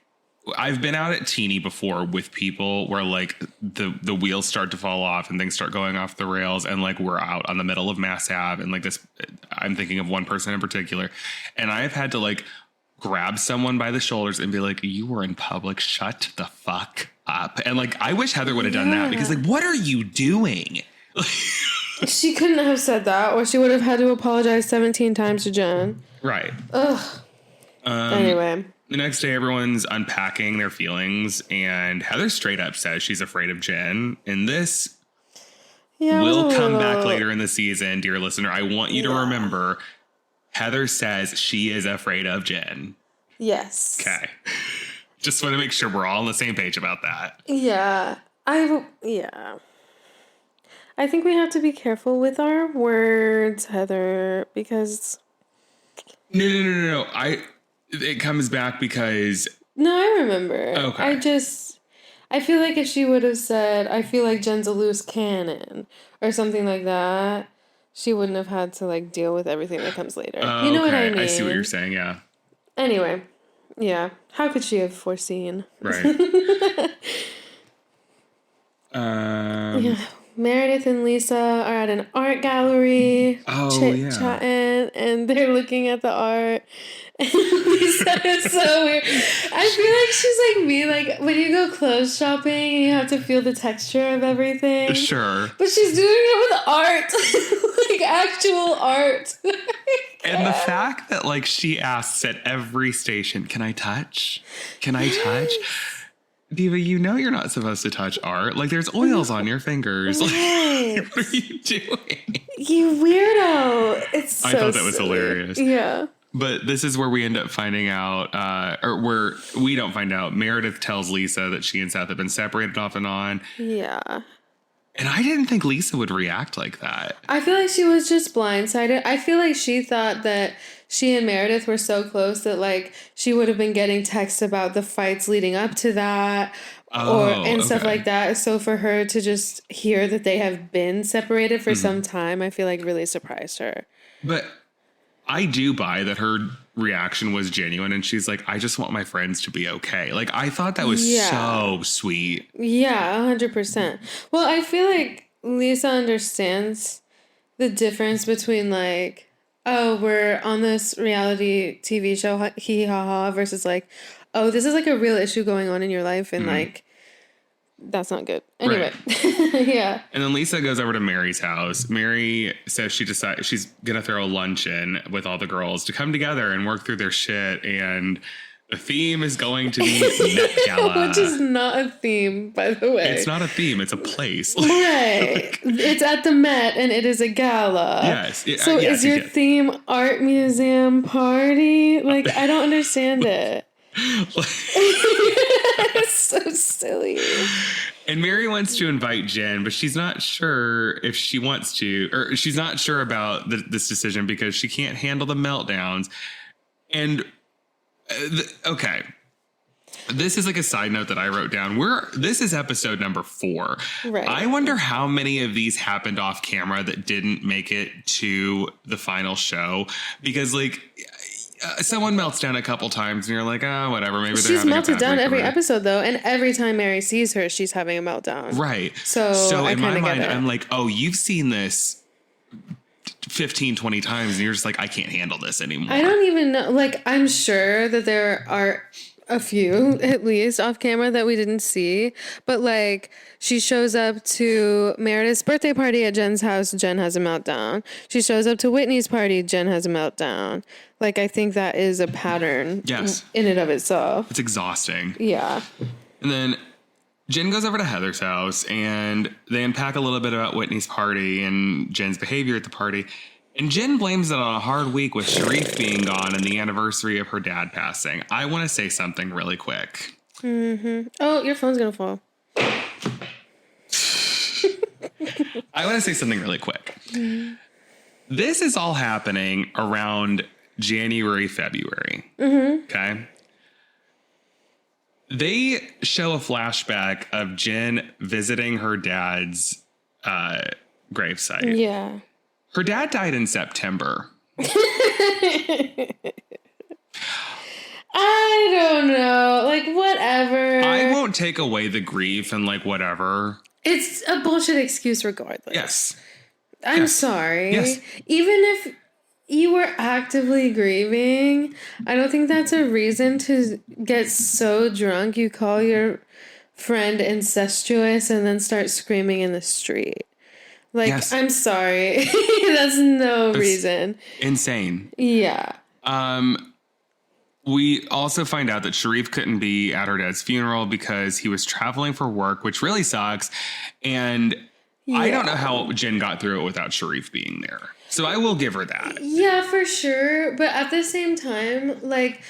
I've been out at Teeny before with people where like the wheels start to fall off and things start going off the rails, and like we're out on the middle of Mass Ave, and like this, I'm thinking of one person in particular, and I've had to like grab someone by the shoulders and be like, "You were in public, shut the fuck up." And like I wish Heather would have done that, because like, what are you doing? She couldn't have said that, or she would have had to apologize 17 times to Jen. Right. Ugh. Anyway. The next day, everyone's unpacking their feelings, and Heather straight up says she's afraid of Jen. And this will come back later in the season, dear listener. I want you to remember, Heather says she is afraid of Jen. Yes. Okay. Just want to make sure we're all on the same page about that. Yeah. I think we have to be careful with our words, Heather, because... No. It comes back because... No, I remember. Okay. I feel like if she would have said, "I feel like Jen's a loose cannon," or something like that, she wouldn't have had to, like, deal with everything that comes later. You know what I mean? I see what you're saying, yeah. Anyway, yeah. How could she have foreseen? Right. Yeah. Meredith and Lisa are at an art gallery, chit-chatting, and they're looking at the art. And Lisa is so weird. I feel like she's like me, like when you go clothes shopping and you have to feel the texture of everything. Sure. But she's doing it with art, like actual art. And the fact that like she asks at every station, "Can I touch? Can I touch?" Diva, you know you're not supposed to touch art. Like, there's oils on your fingers. Right. Like, what are you doing? You weirdo. It's so I thought that was hilarious. Yeah. But this is where we end up finding out, or where we don't find out. Meredith tells Lisa that she and Seth have been separated off and on. Yeah. And I didn't think Lisa would react like that. I feel like she was just blindsided. I feel like she thought that she and Meredith were so close that, like, she would have been getting texts about the fights leading up to that and stuff like that. So for her to just hear that they have been separated for some time, I feel like really surprised her. But I do buy that her reaction was genuine, and she's like, "I just want my friends to be okay." Like, I thought that was so sweet. Yeah, 100%. Well, I feel like Lisa understands the difference between, like, oh, we're on this reality TV show, hee ha ha, versus like, oh, this is like a real issue going on in your life, and like, that's not good. Anyway, yeah. And then Lisa goes over to Mary's house. Mary says she's going to throw a luncheon with all the girls to come together and work through their shit. And the theme is going to be Met Gala. Which is not a theme, by the way. It's not a theme. It's a place. Right. It's at the Met, and it is a gala. Yes. So is your theme art museum party? Like, I don't understand it. It's so silly. And Mary wants to invite Jen, but she's not sure if she wants to, or she's not sure about this decision because she can't handle the meltdowns. And okay, this is like a side note that I wrote down. This is episode number 4. Right. I wonder how many of these happened off camera that didn't make it to the final show, because like. Someone melts down a couple times and you're like, oh, whatever. Maybe she's melted down every episode, though. And every time Mary sees her, she's having a meltdown. Right. So in my mind, I'm like, oh, you've seen this 15, 20 times. And you're just like, I can't handle this anymore. I don't even know. Like, I'm sure that there are a few at least off camera that we didn't see. But like she shows up to Meredith's birthday party at Jen's house, Jen has a meltdown. She shows up to Whitney's party, Jen has a meltdown. Like I think that is a pattern in and of itself. It's exhausting. Yeah. And then Jen goes over to Heather's house and they unpack a little bit about Whitney's party and Jen's behavior at the party. And Jen blames it on a hard week with Sharif being gone and the anniversary of her dad passing. I want to say something really quick. Mm-hmm. Oh, your phone's going to fall. I want to say something really quick. Mm-hmm. This is all happening around January, February. Mm-hmm. Okay. They show a flashback of Jen visiting her dad's gravesite. Yeah. Her dad died in September. I don't know. Like, whatever. I won't take away the grief and, like, whatever. It's a bullshit excuse regardless. Yes. I'm sorry. Yes. Even if you were actively grieving, I don't think that's a reason to get so drunk you call your friend incestuous and then start screaming in the street. Like, yes. I'm sorry. That's no reason. Insane. Yeah. We also find out that Sharif couldn't be at her dad's funeral because he was traveling for work, which really sucks. And I don't know how Jen got through it without Sharif being there. So I will give her that. Yeah, for sure. But at the same time, like,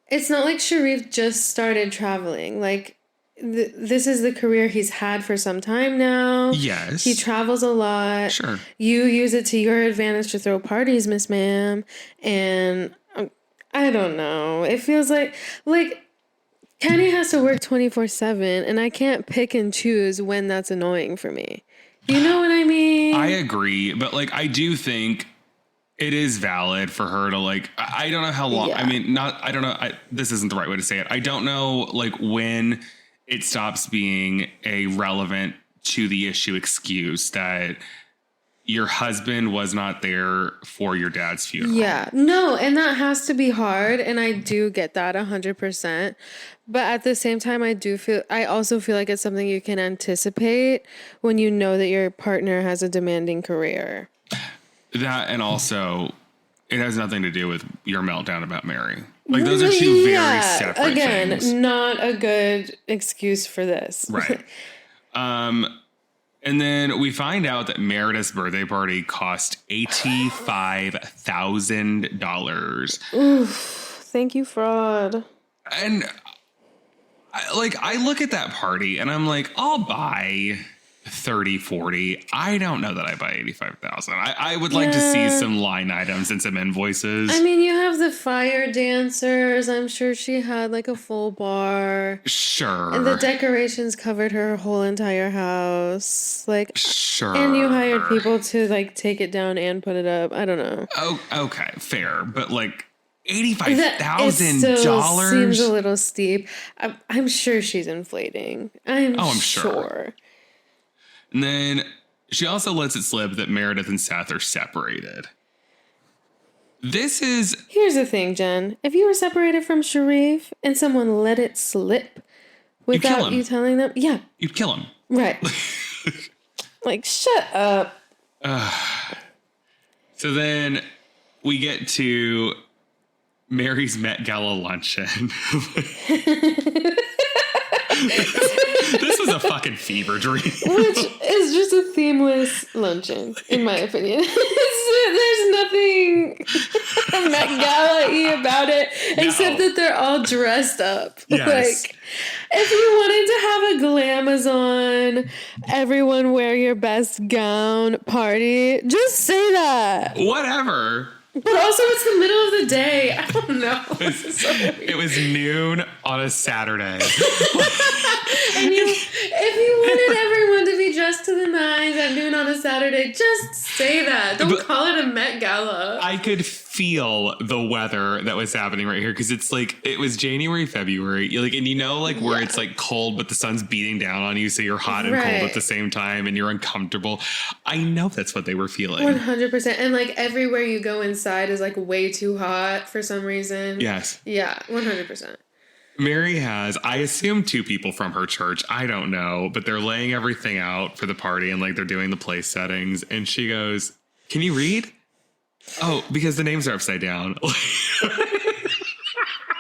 it's not like Sharif just started traveling. Like, this is the career he's had for some time now. Yes. He travels a lot. Sure. You use it to your advantage to throw parties, Miss Ma'am. And I don't know. It feels like Kenny has to work 24/7 and I can't pick and choose when that's annoying for me. You know what I mean? I agree. But like, I do think it is valid for her to like, I don't know how long. Yeah. I mean, I don't know. This isn't the right way to say it. I don't know like when it stops being a relevant to the issue excuse that your husband was not there for your dad's funeral. Yeah, no, and that has to be hard. And I do get that 100%. But at the same time, I also feel like it's something you can anticipate when you know that your partner has a demanding career. That, and also it has nothing to do with your meltdown about Mary. Like those are two very separate things. Again, not a good excuse for this. Right. And then we find out that Meredith's birthday party cost $85,000. Oof, thank you, fraud. And I look at that party and I'm like, I'll buy 30, 40. I don't know that I buy 85,000. I would like to see some line items and some invoices. I mean, you have the fire dancers. I'm sure she had like a full bar. Sure. And the decorations covered her whole entire house. Like, sure. And you hired people to like take it down and put it up. I don't know. Oh, okay. Fair. But like $85,000 seems a little steep. I'm sure she's inflating. I'm sure. And then she also lets it slip that Meredith and Seth are separated. Here's the thing, Jen. If you were separated from Sharif and someone let it slip without you telling them, you'd kill him. Right. Like, shut up. So then we get to Mary's Met Gala luncheon. This was a fucking fever dream. Which is just a themeless luncheon, in my opinion. There's nothing Met Gala-y about it, except that they're all dressed up. Yes. Like, if you wanted to have a glamazon, everyone wear your best gown party, just say that. Whatever. But also, it's the middle of the day. I don't know. It was noon on a Saturday. And if you wanted everyone to be dressed to the nines at noon on a Saturday, just say that. Don't call it a Met Gala. I could feel the weather that was happening right here because it's like it was January, February, and where it's like cold, but the sun's beating down on you, so you're hot and cold at the same time, and you're uncomfortable. I know that's what they were feeling. 100%, and like everywhere you go inside is like way too hot for some reason. Yes. Yeah, 100%. Mary has, I assume, two people from her church. I don't know, but they're laying everything out for the party and like they're doing the place settings. And she goes, "Can you read?" Oh, because the names are upside down.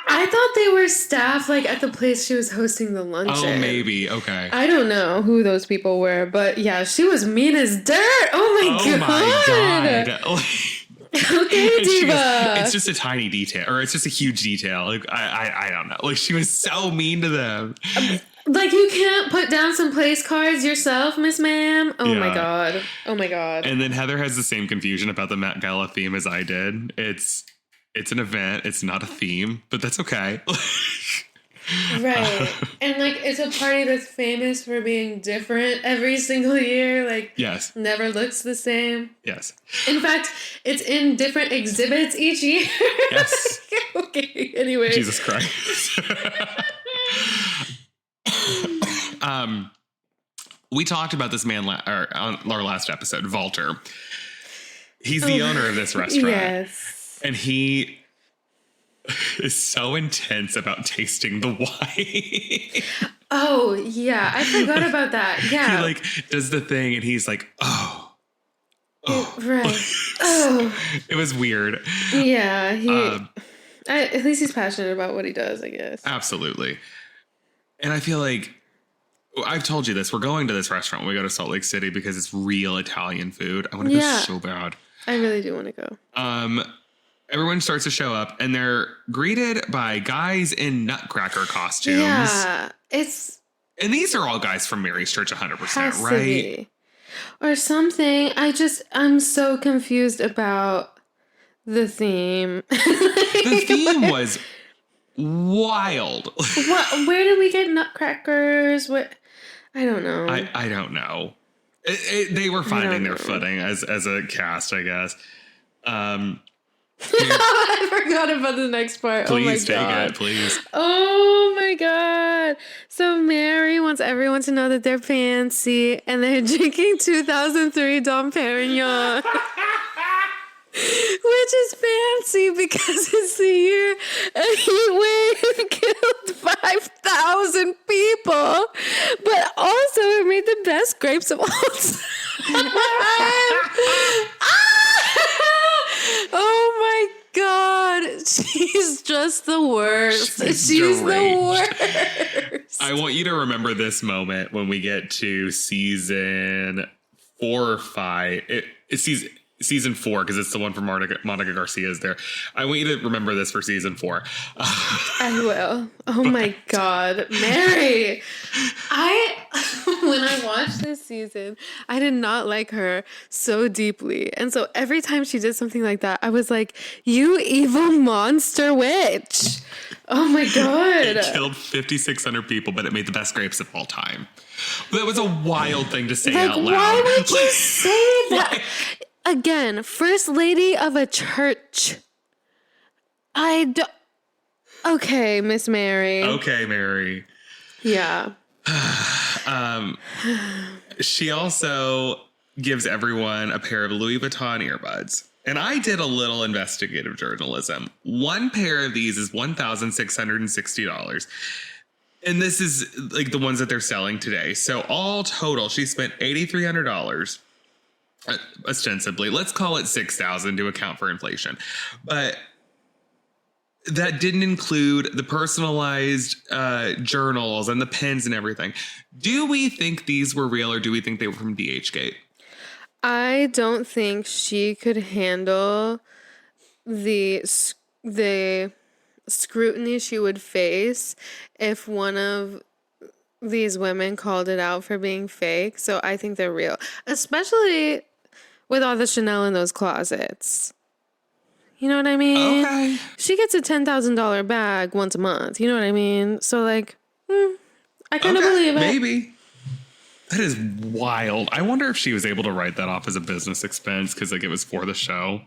I thought they were staff like at the place she was hosting the luncheon. Oh, maybe. Okay. I don't know who those people were, but yeah, she was mean as dirt. Oh my god. Okay, diva. Goes, it's just a tiny detail, or it's just a huge detail. Like I don't know. Like she was so mean to them. Like you can't put down some place cards yourself, Miss Ma'am. Oh my god. Oh my god. And then Heather has the same confusion about the Met Gala theme as I did. It's an event. It's not a theme, but that's okay. Right. And like it's a party that's famous for being different every single year. Like yes. Never looks the same. Yes. In fact, it's in different exhibits each year. Yes. Okay, anyway. Jesus Christ. We talked about this man on our last episode, Walter. He's the owner of this restaurant. Yes. And he is so intense about tasting the wine. Oh, yeah. I forgot about that. Yeah. He like does the thing and he's like, oh. Right. Oh. It was weird. Yeah. At least he's passionate about what he does, I guess. Absolutely. And I feel like I've told you this. We're going to this restaurant when we go to Salt Lake City because it's real Italian food. I want to go so bad. I really do want to go. Everyone starts to show up and they're greeted by guys in nutcracker costumes. Yeah. And these are all guys from Mary's church 100%, right? Be. Or something. I'm so confused about the theme. The theme was wild. Where did we get nutcrackers? What? I don't know. I don't know. They were finding their footing as a cast, I guess. I forgot about the next part. Please take it, please. Oh my god. So Mary wants everyone to know that they're fancy and they're drinking 2003 Dom Perignon. Which is fancy because it's the year a heat wave killed 5,000 people, but also it made the best grapes of all time. Oh my god, she's just the worst. She's the worst. I want you to remember this moment when we get to season 4 or 5. It's season 4 because it's the one for Monica Garcia is there. I want you to remember this for season 4. I will. Oh my god, Mary! When I watched this season, I did not like her so deeply, and so every time she did something like that, I was like, "You evil monster witch!" Oh my god! It killed 5,600 people, but it made the best grapes of all time. That was a wild thing to say out loud. Why would you say that? Again, first lady of a church. Okay, Miss Mary. Okay, Mary. Yeah. She also gives everyone a pair of Louis Vuitton earbuds. And I did a little investigative journalism. One pair of these is $1,660. And this is like the ones that they're selling today. So all total, she spent $8,300. Ostensibly, let's call it 6,000 to account for inflation, but that didn't include the personalized journals and the pens and everything. Do we think these were real, or do we think they were from DHgate? I don't think she could handle the scrutiny she would face if one of these women called it out for being fake. So I think they're real, especially with all the Chanel in those closets. You know what I mean? Okay. She gets a $10,000 bag once a month. You know what I mean? So like, I kind of believe it. Maybe. That is wild. I wonder if she was able to write that off as a business expense because like it was for the show.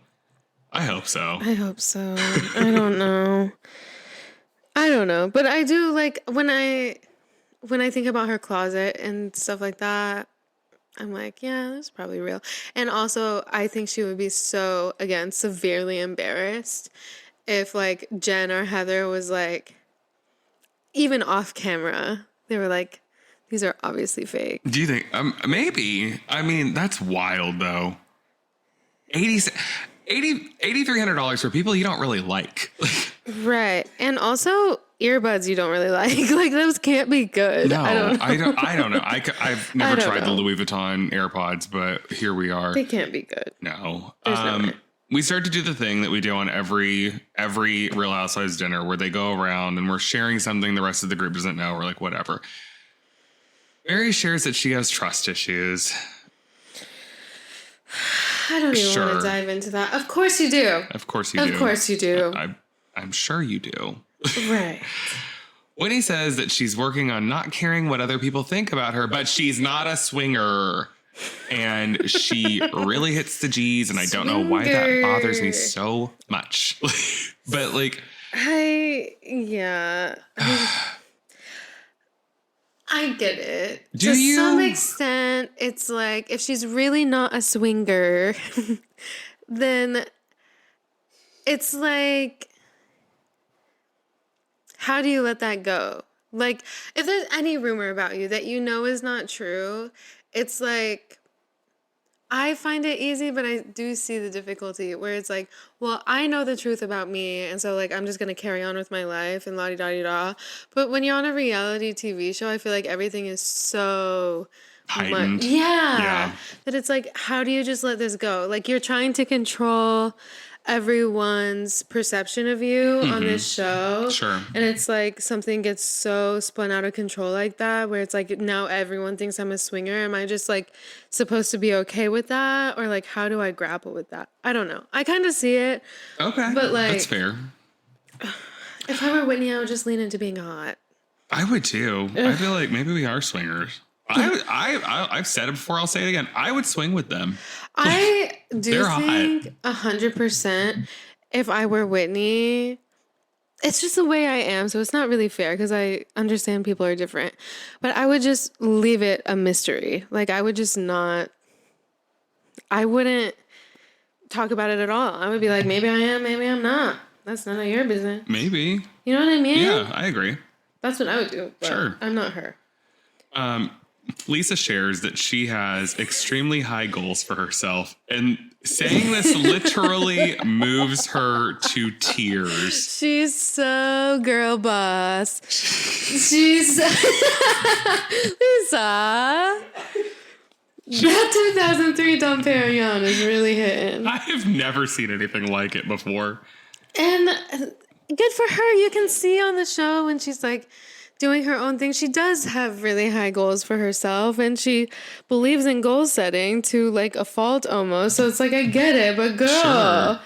I hope so. I hope so. I don't know. But I do like when I think about her closet and stuff like that, I'm like, yeah, that's probably real. And also, I think she would be so, again, severely embarrassed if, like, Jen or Heather was like, even off camera, they were like, these are obviously fake. Do you think, maybe, I mean, that's wild though. $8,300 for people you don't really like. Right. And also earbuds you don't really like. Like those can't be good. No, I don't know. I've never tried the know. Louis Vuitton AirPods, but here we are. They can't be good. No. There's no way. We start to do the thing that we do on every Real Housewives dinner where they go around and we're sharing something the rest of the group doesn't know. We're like, whatever. Mary shares that she has trust issues. I don't even want to dive into that. Of course you do. Of course you do. Of course you do. I'm sure you do. Right. Winnie says that she's working on not caring what other people think about her, but she's not a swinger. And she really hits the G's, and I don't know why that bothers me so much. But like, I get it. To some extent, it's like if she's really not a swinger, then it's like, how do you let that go? Like, if there's any rumor about you that you know is not true, it's like, I find it easy, but I do see the difficulty where it's like, well, I know the truth about me, and so, like, I'm just going to carry on with my life and la-di-da-di-da. But when you're on a reality TV show, I feel like everything is so heightened. Yeah. That it's like, how do you just let this go? Like, you're trying to control everyone's perception of you on this show. Sure. And it's like something gets so spun out of control like that, where it's like now everyone thinks I'm a swinger. Am I just like supposed to be okay with that? Or like, how do I grapple with that? I don't know. I kind of see it. Okay. But like, that's fair. If I were Whitney, I would just lean into being hot. I would too. I feel like maybe we are swingers. I've said it before. I'll say it again. I would swing with them. I do think 100% if I were Whitney, it's just the way I am. So it's not really fair because I understand people are different. But I would just leave it a mystery. Like I would just not, I wouldn't talk about it at all. I would be like, maybe I am, maybe I'm not. That's none of your business. Maybe. You know what I mean? Yeah, I agree. That's what I would do. But sure. I'm not her. Lisa shares that she has extremely high goals for herself, and saying this literally moves her to tears. She's so girl boss. She's Lisa. That 2003 Dom Perignon is really hitting. I have never seen anything like it before. And good for her. You can see on the show when she's like doing her own thing. She does have really high goals for herself, and she believes in goal setting to like a fault almost. So it's like, I get it, but girl, sure.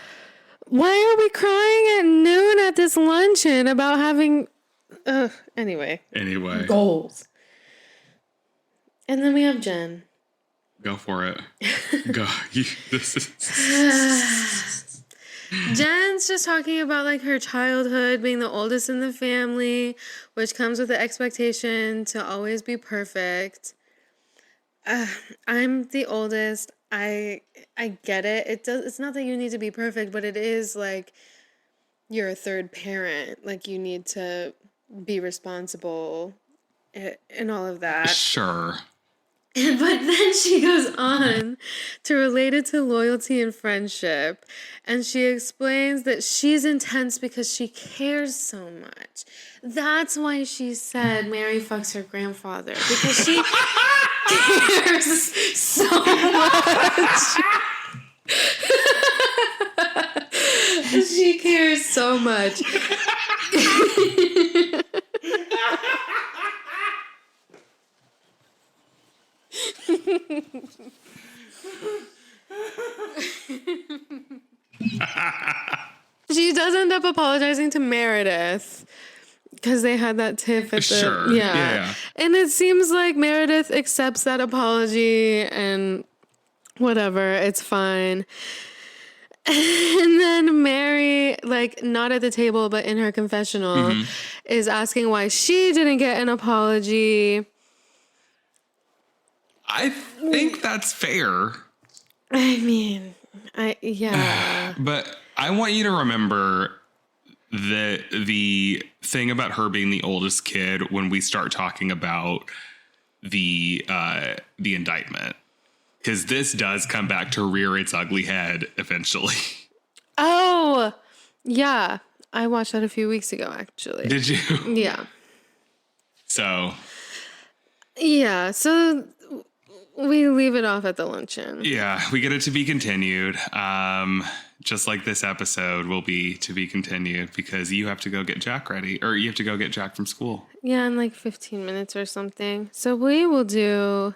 Why are we crying at noon at this luncheon about having, anyway, goals? And then we have Jen. Go for it. Go. This is... Jen's just talking about like her childhood, being the oldest in the family, which comes with the expectation to always be perfect. I'm the oldest. I get it. It's not that you need to be perfect, but it is like you're a third parent. Like you need to be responsible and all of that. Sure. But then she goes on to relate it to loyalty and friendship. And she explains that she's intense because she cares so much. That's why she said Mary fucks her grandfather. Because she cares so much. She cares so much. She does end up apologizing to Meredith because they had that tiff at the sure. Yeah. And it seems like Meredith accepts that apology and whatever, it's fine. And then Mary, like not at the table but in her confessional, is asking why she didn't get an apology. I think that's fair. I mean, yeah. But I want you to remember the thing about her being the oldest kid when we start talking about the indictment, because this does come back to rear its ugly head eventually. Oh, yeah. I watched that a few weeks ago, actually. Did you? Yeah. So. Yeah. So we leave it off at the luncheon. Yeah, we get it to be continued. Just like this episode will be to be continued because you have to go get Jack ready, or you have to go get Jack from school. Yeah, in like 15 minutes or something. So we will do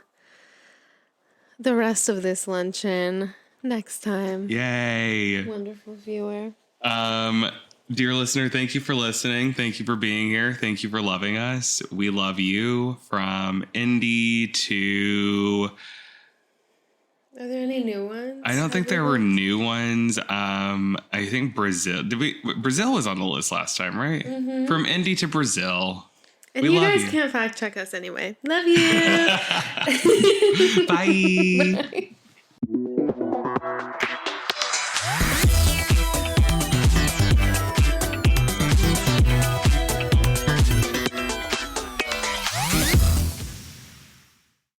the rest of this luncheon next time. Yay. Wonderful viewer. Dear listener, thank you for listening. Thank you for being here. Thank you for loving us. We love you from Indy to... Are there any new ones? I don't think there were new ones. I think Brazil. Brazil was on the list last time, right? Mm-hmm. From Indy to Brazil. And you guys can't fact check us anyway. Love you. Bye. Bye.